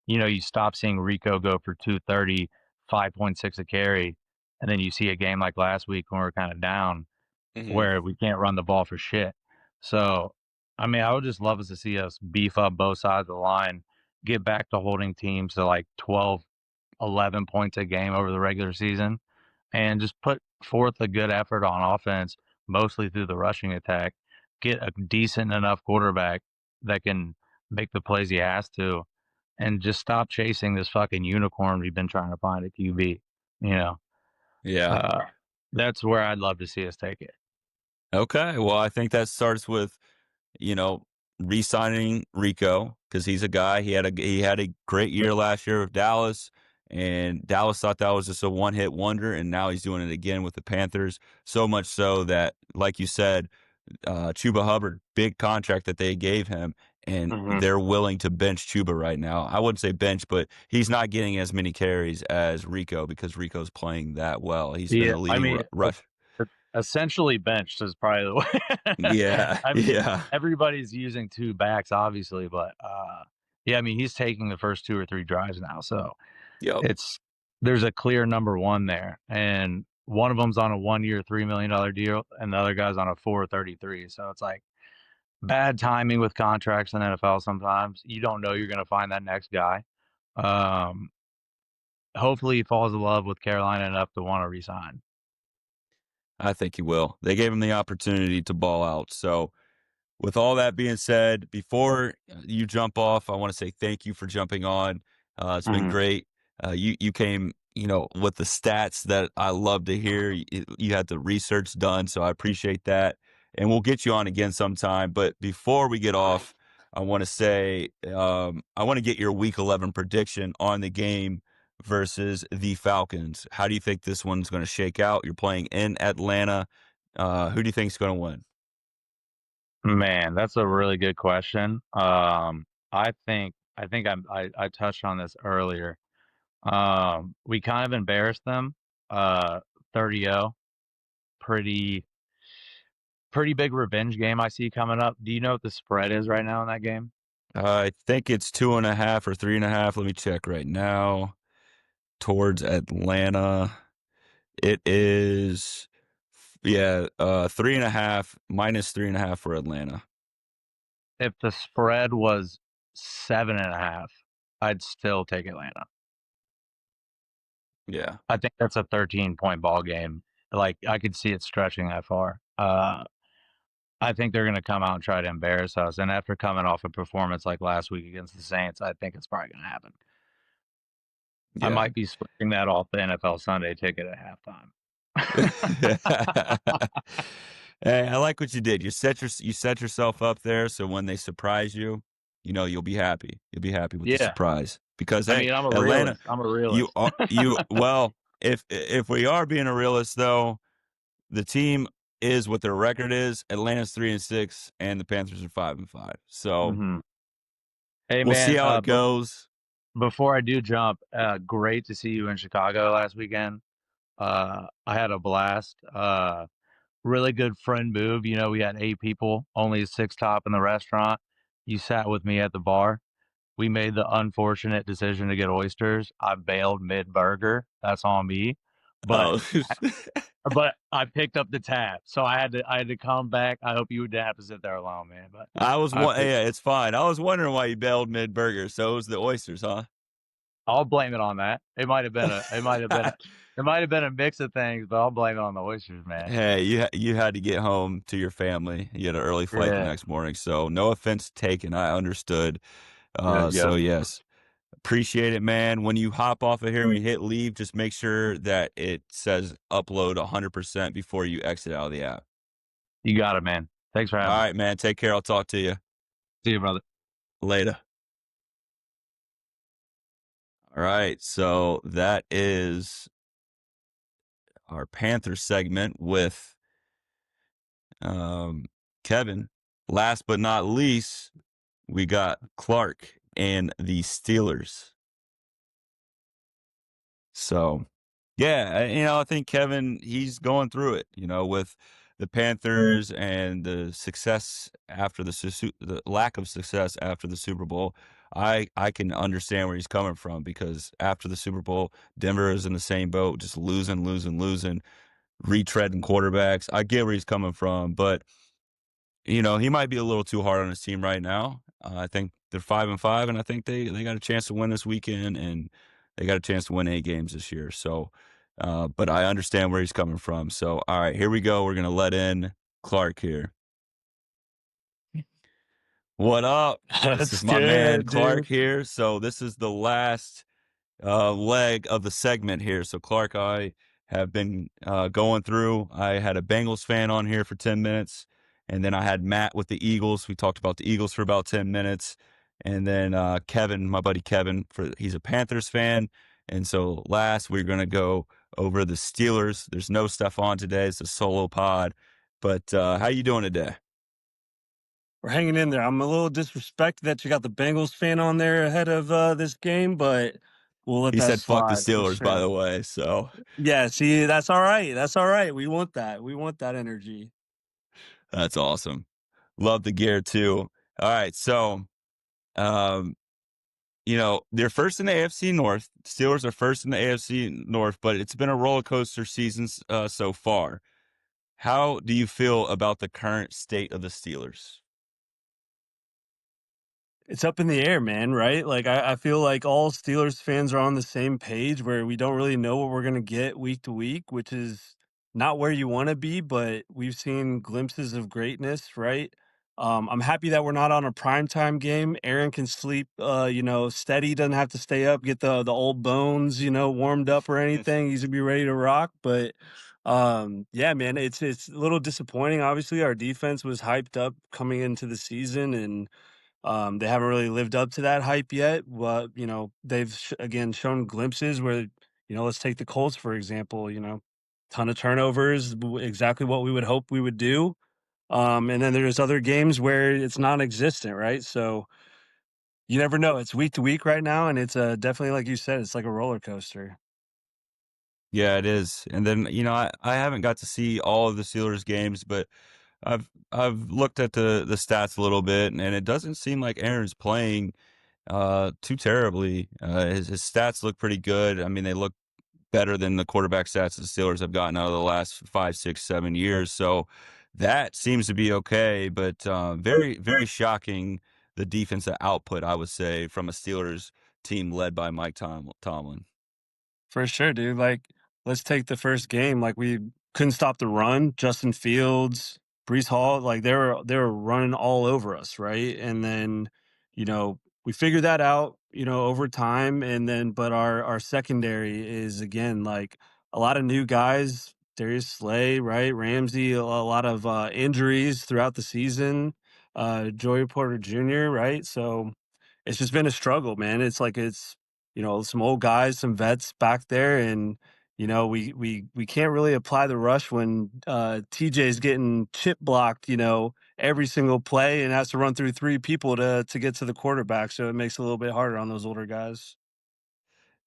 you stop seeing Rico go for 230, 5.6 a carry, and then you see a game like last week when we're kind of down Hmm. where we can't run the ball for shit. So, I mean, I would just love us to see us beef up both sides of the line, get back to holding teams to like 12, 11 points a game over the regular season, and just put forth a good effort on offense, mostly through the rushing attack. Get a decent enough quarterback that can make the plays he has to, and just stop chasing this fucking unicorn we've been trying to find at QB. You know, Yeah. uh, that's where I'd love to see us take it. Okay. Well, I think that starts with, you know, re-signing Rico because he's a guy. He had a great year last year with Dallas, and Dallas thought that was just a one-hit wonder, and now he's doing it again with the Panthers. So much so that, like you said, Chuba Hubbard, big contract that they gave him, and Mhm. they're willing to bench Chuba right now. I wouldn't say bench, but he's not getting as many carries as Rico because Rico's playing that well. He's been Yeah, the I leading mean, rush. essentially benched is probably the way. Yeah, I mean, yeah. everybody's using two backs, obviously, but yeah, I mean, he's taking the first two or three drives now, so Yep. it's there's a clear number one there, and one of them's on a 1 year, $3 million deal, and the other guy's on a 433. So it's like bad timing with contracts in the NFL. Sometimes you don't know you're going to find that next guy. Um, hopefully, he falls in love with Carolina enough to want to resign. I think he will. They gave him the opportunity to ball out. So, with all that being said, before you jump off, I want to say thank you for jumping on. It's been Mhm. great. You came, with the stats that I love to hear. You had the research done, so I appreciate that. And we'll get you on again sometime. But before we get off, I want to say I want to get your Week 11 prediction on the game versus the Falcons. How do you think this one's going to shake out? You're playing in Atlanta. Who do you think is going to win? Man, that's a really good question. I think I touched on this earlier. We kind of embarrassed them, 30-0. Pretty pretty big revenge game I see coming up. Do you know what the spread is right now in that game? I think it's 2.5 or 3.5. Let me check right now. Towards Atlanta, it is, yeah, 3.5 minus 3.5 for Atlanta. If the spread was 7.5, I'd still take Atlanta. Yeah, I think that's a 13-point ball game. Like, I could see it stretching that far. I think they're going to come out and try to embarrass us. And after coming off a performance like last week against the Saints, I think it's probably going to happen. I Yeah. might be splitting that off the NFL Sunday ticket at halftime. Hey, I like what you did. You set yourself up there, so when they surprise you, you'll be happy. You'll be happy with the Yeah. surprise because I hey, mean, I'm a Atlanta, realist. I'm a you realist. are you well. If we are being a realist though, the team is what their record is. Atlanta's 3-6, and the Panthers are 5-5. So Mhm. Hey, we'll see man, how it goes. before I do jump, great to see you in Chicago last weekend. I had a blast. Really good friend move. We had 8 people, only 6 top in the restaurant. You sat with me at the bar. We made the unfortunate decision to get oysters. I bailed mid-burger. That's on me. But Oh, but I picked up the tab, so I had to come back. I hope you didn't have to sit there alone, man. But yeah, it's fine. I was wondering why you bailed mid burger. So it was the oysters, huh? I'll blame it on that. It might have been a mix of things, but I'll blame it on the oysters, man. Hey, you had to get home to your family. You had an early flight the Yeah. next morning, so no offense taken. I understood. Good, So good. yes, appreciate it, man. When you hop off of here and you hit leave, just make sure that it says upload 100% before you exit out of the app. You got it, man. Thanks for All having me. right, man. Take care. I'll talk to you See you, brother. later. All right, so that is our Panther segment with Kevin. Last but not least, we got Clark and the Steelers. So, yeah, I think Kevin, he's going through it, with the Panthers and the success after the lack of success after the Super Bowl. I can understand where he's coming from because after the Super Bowl, Denver is in the same boat, just losing, retreading quarterbacks. I get where he's coming from, but he might be a little too hard on his team right now. I think they're 5-5, and I think they got a chance to win this weekend, and they got a chance to win 8 games this year. So, but I understand where he's coming from. So, all right, here we go. We're gonna let in Clark here. What up? This is Let's my do man it, Clark dude. here. So this is the last leg of the segment here. So Clark, I have been going through. I had a Bengals fan on here for 10 minutes, and then I had Matt with the Eagles. We talked about the Eagles for about 10 minutes, and then Kevin, my buddy Kevin, he's a Panthers fan, and so last we're gonna go over the Steelers. There's no stuff on today. It's a solo pod, but how you doing today? We're hanging in there. I'm a little disrespected that you got the Bengals fan on there ahead of this game, but we'll let He that said, "Fuck the slide for Steelers," by sure. the way. So Yeah, see, that's all right. That's all right. We want that. We want that energy. that's awesome. Love the gear too. All right, so um, they're first in the AFC North. Steelers are first in the AFC North, but it's been a roller coaster season so far. How do you feel about the current state of the Steelers? It's up in the air, man, right? Like I feel like all Steelers fans are on the same page where we don't really know what we're gonna get week to week, which is not where you want to be, but we've seen glimpses of greatness, right? I'm happy that we're not on a primetime game. Aaron can sleep steady, doesn't have to stay up, get the old bones, warmed up or anything. He's gonna be ready to rock. But yeah, man, it's a little disappointing. Obviously, our defense was hyped up coming into the season and they haven't really lived up to that hype yet. But they've again shown glimpses where let's take the Colts for example. Ton of turnovers, exactly what we would hope we would do. And then there's other games where it's non-existent, right? So you never know. It's week to week right now, and it's definitely like you said, it's like a roller coaster. Yeah, it is. And then I haven't got to see all of the Steelers games, but I've looked at the stats a little bit, and it doesn't seem like Aaron's playing too terribly. His stats look pretty good. I mean, they look better than the quarterback stats the Steelers have gotten out of the last 5, 6, 7 years. So that seems to be okay, but very, very shocking the defensive output, I would say, from a Steelers team led by Mike Tomlin. For sure, dude. Like, let's take the first game. Like, we couldn't stop the run. Justin Fields, Brees Hall, like they were running all over us, right? And then, you know, we figured that out, over time, and then but our secondary is again like a lot of new guys. Darius Slay, right? Ramsey, a lot of injuries throughout the season. Joey Porter Jr., right? So it's just been a struggle, man. It's like some old guys, some vets back there, and we can't really apply the rush when TJ's getting chip blocked, every single play and has to run through three people to get to the quarterback. So it makes it a little bit harder on those older guys.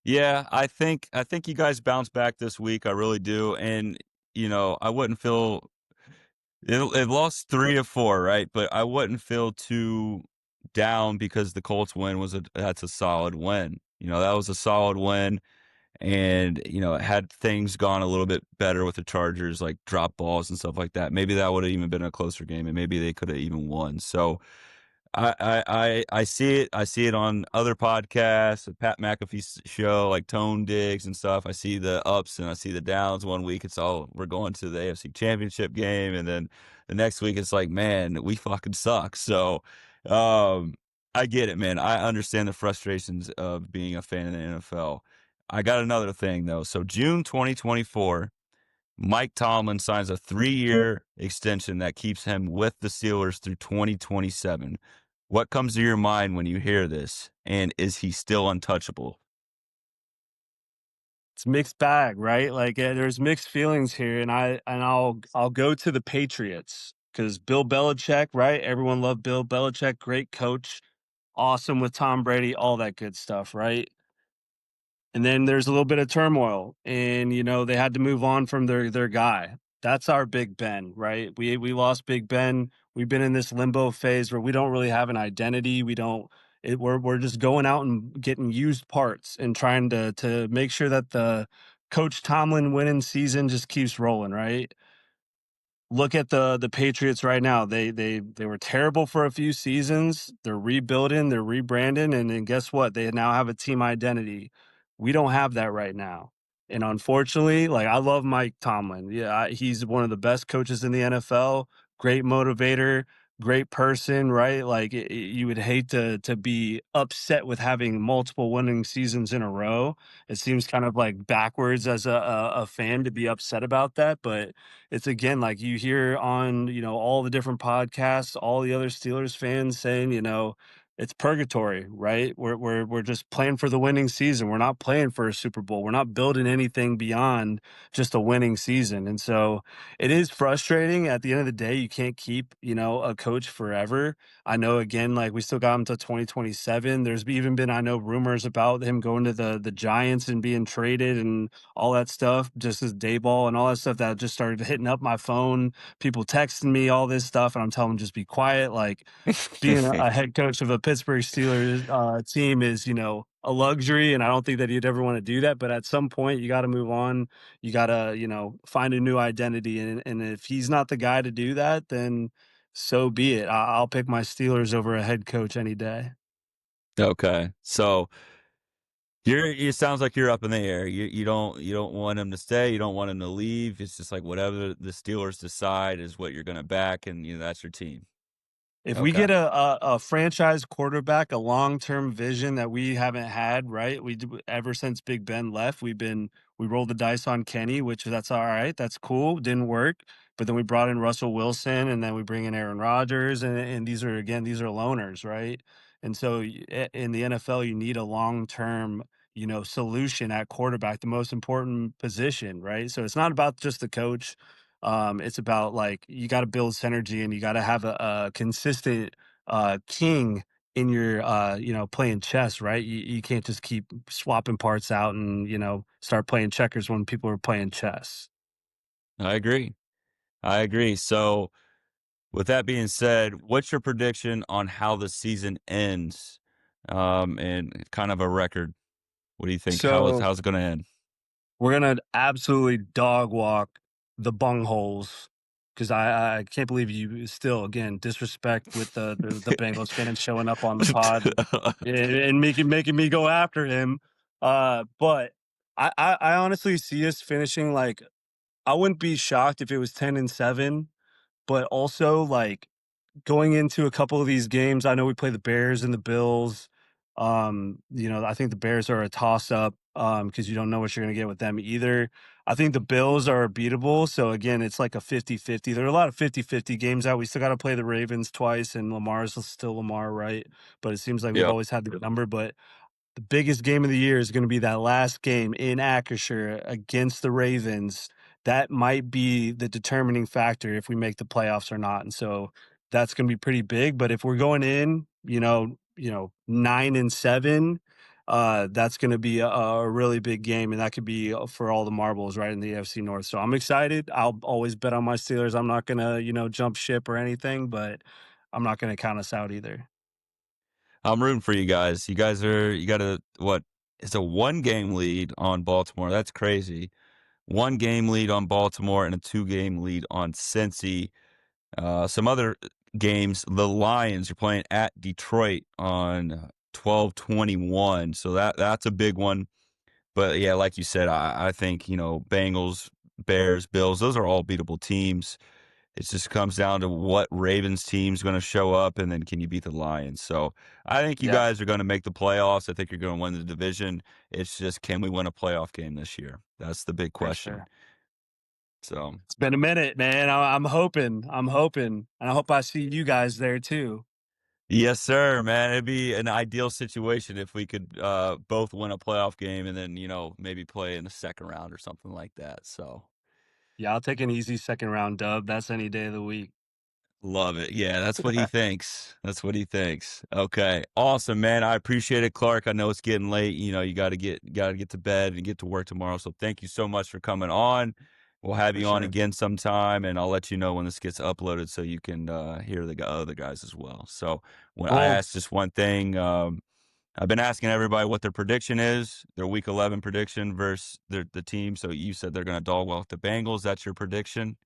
Yeah, I think you guys bounce back this week. I really do, and I wouldn't feel it lost 3 of 4, right? But I wouldn't feel too down because the Colts win that's a solid win. That was a solid win. And, had things gone a little bit better with the Chargers, like drop balls and stuff like that, maybe that would have even been a closer game and maybe they could have even won. So I see it. I see it on other podcasts, the Pat McAfee show, like Tone Diggs and stuff. I see the ups and I see the downs. One week it's all we're going to the AFC Championship game, and then the next week it's like, man, we fucking suck. So, I get it, man. I understand the frustrations of being a fan of the NFL. I got another thing though. So June 2024. Mike Tomlin signs a 3-year extension that keeps him with the Steelers through 2027. What comes to your mind when you hear this? And is he still untouchable? It's a mixed bag, right? Like there's mixed feelings here, and I'll go to the Patriots because Bill Belichick, right? Everyone loved Bill Belichick, great coach, awesome with Tom Brady, all that good stuff, right? And then there's a little bit of turmoil, and they had to move on from their guy. That's our Big Ben, right? We lost Big Ben. We've been in this limbo phase where we don't really have an identity. We're just going out and getting used parts and trying to make sure that the Coach Tomlin winning season just keeps rolling, right? Look at the Patriots right now. They were terrible for a few seasons. They're rebuilding, they're rebranding, and then guess what? They now have a team identity. We don't have that right now. And unfortunately, like I love Mike Tomlin. Yeah, he's one of the best coaches in the NFL. Great motivator, great person, right? Like you would hate to be upset with having multiple winning seasons in a row. It seems kind of like backwards as a fan to be upset about that, but it's again like you hear on all the different podcasts, all the other Steelers fans saying it's purgatory, right? We're just playing for the winning season. We're not playing for a Super Bowl. We're not building anything beyond just a winning season. And so it is frustrating. At the end of the day, you can't keep a coach forever. I know again, like we still got him to 2027. There's even been, I know, rumors about him going to the Giants and being traded and all that stuff, just as Dayball and all that stuff that just started hitting up my phone. People texting me all this stuff, and I'm telling them just be quiet. Like being a head coach of a Pittsburgh Steelers team is, a luxury, and I don't think that he'd ever want to do that. But at some point, you got to move on. You got to, find a new identity, and if he's not the guy to do that, then so be it. I'll pick my Steelers over a head coach any day. Okay. So it sounds like you're up in the air. You don't want him to stay. You don't want him to leave. It's just like whatever the Steelers decide is what you're going to back, and that's your team. If we Okay. get a franchise quarterback, a long-term vision that we haven't had, right? Ever since Big Ben left, we rolled the dice on Kenny, which that's all right. That's cool. Didn't work. But then we brought in Russell Wilson, and then we bring in Aaron Rodgers, and these are loners, right? And so in the NFL, you need a long-term, solution at quarterback, the most important position, right? So it's not about just the coach. It's about like you got to build synergy and you got to have a consistent king in your playing chess, right? You can't just keep swapping parts out and start playing checkers when people are playing chess. I agree. I agree. So, with that being said, what's your prediction on how the season ends? And kind of a record. What do you think? So How's it going to end? we're gonna absolutely dog walk the bungholes because I can't believe you still again disrespect with the Bengals fan and showing up on the pod and making me go after him. But I honestly see us finishing like I wouldn't be shocked if it was 10-7, but also like going into a couple of these games. I know we play the Bears and the Bills. I think the Bears are a toss up because you don't know what you're going to get with them either. I think the Bills are beatable. So again, it's like a 50-50. There are a lot of 50-50 games out. We still got to play the Ravens twice, and Lamar's still Lamar, right? But it seems like we've Yep. always had the number. But the biggest game of the year is going to be that last game in Acrisure against the Ravens. That might be the determining factor if we make the playoffs or not. And so that's going to be pretty big. But if we're going in, 9-7, that's going to be a really big game, and that could be for all the marbles right in the AFC North. So I'm excited. I'll always bet on my Steelers. I'm not going to, jump ship or anything, but I'm not going to count us out either. I'm rooting for you guys. You got it's a 1-game lead on Baltimore. That's crazy. 1-game lead on Baltimore and a 2-game lead on Cincy. Some other games, the Lions are playing at Detroit on 12/21. So that's a big one. But yeah, like you said, I think, Bengals, Bears, Bills, those are all beatable teams. It just comes down to what Ravens team's going to show up, and then can you beat the Lions? So I think you Yeah, guys are going to make the playoffs. I think you're going to win the division. It's just, can we win a playoff game this year? That's the big for question. sure. So It's been a minute, man. I'm hoping. And I hope I see you guys there too. yes, sir, man. It'd be an ideal situation if we could both win a playoff game and then, maybe play in the second round or something like that. So Yeah, I'll take an easy second round dub. That's any day of the week. love it. Yeah, that's what he thinks. That's what he thinks. Okay. Awesome, man. I appreciate it, Clark. I know it's getting late. You got to get to bed and get to work tomorrow. So thank you so much for coming on. We'll have For you on sure. again sometime, and I'll let you know when this gets uploaded so you can hear the other guys as well. So when I Cool. asked just one thing, I've been asking everybody what their prediction is, their Week 11 prediction versus the team. So you said they're going to dog walk the Bengals. That's your prediction,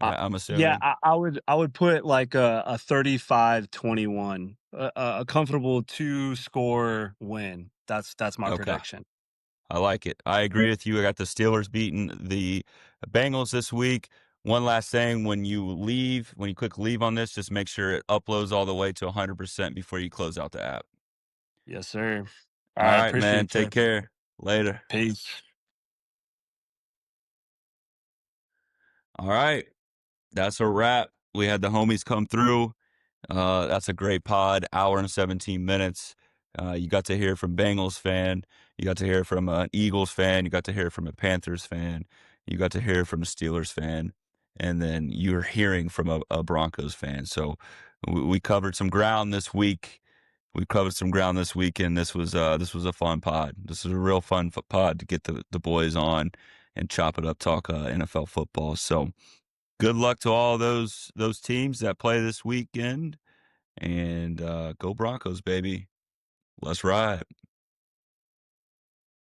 Uh, I'm yeah, assuming. I would put like a 35-21, a comfortable 2-score win. That's my Okay. prediction. I like it. I agree with you. I got the Steelers beating the Bengals this week. One last thing, when you click leave on this, just make sure it uploads all the way to 100% before you close out the app. Yes, sir. All All right, right, man. appreciate Take you. care. Later. Peace. All right. That's a wrap. We had the homies come through. That's a great pod, hour and 17 minutes. You got to hear from Bengals fan. You got to hear from an Eagles fan. You got to hear from a Panthers fan. You got to hear from a Steelers fan. And then you're hearing from a Broncos fan. So we covered some ground this week. We covered some ground this week, and this was a fun pod. This is a real fun pod to get the boys on and chop it up, talk NFL football. So good luck to all those teams that play this weekend. And go Broncos, baby. Let's ride.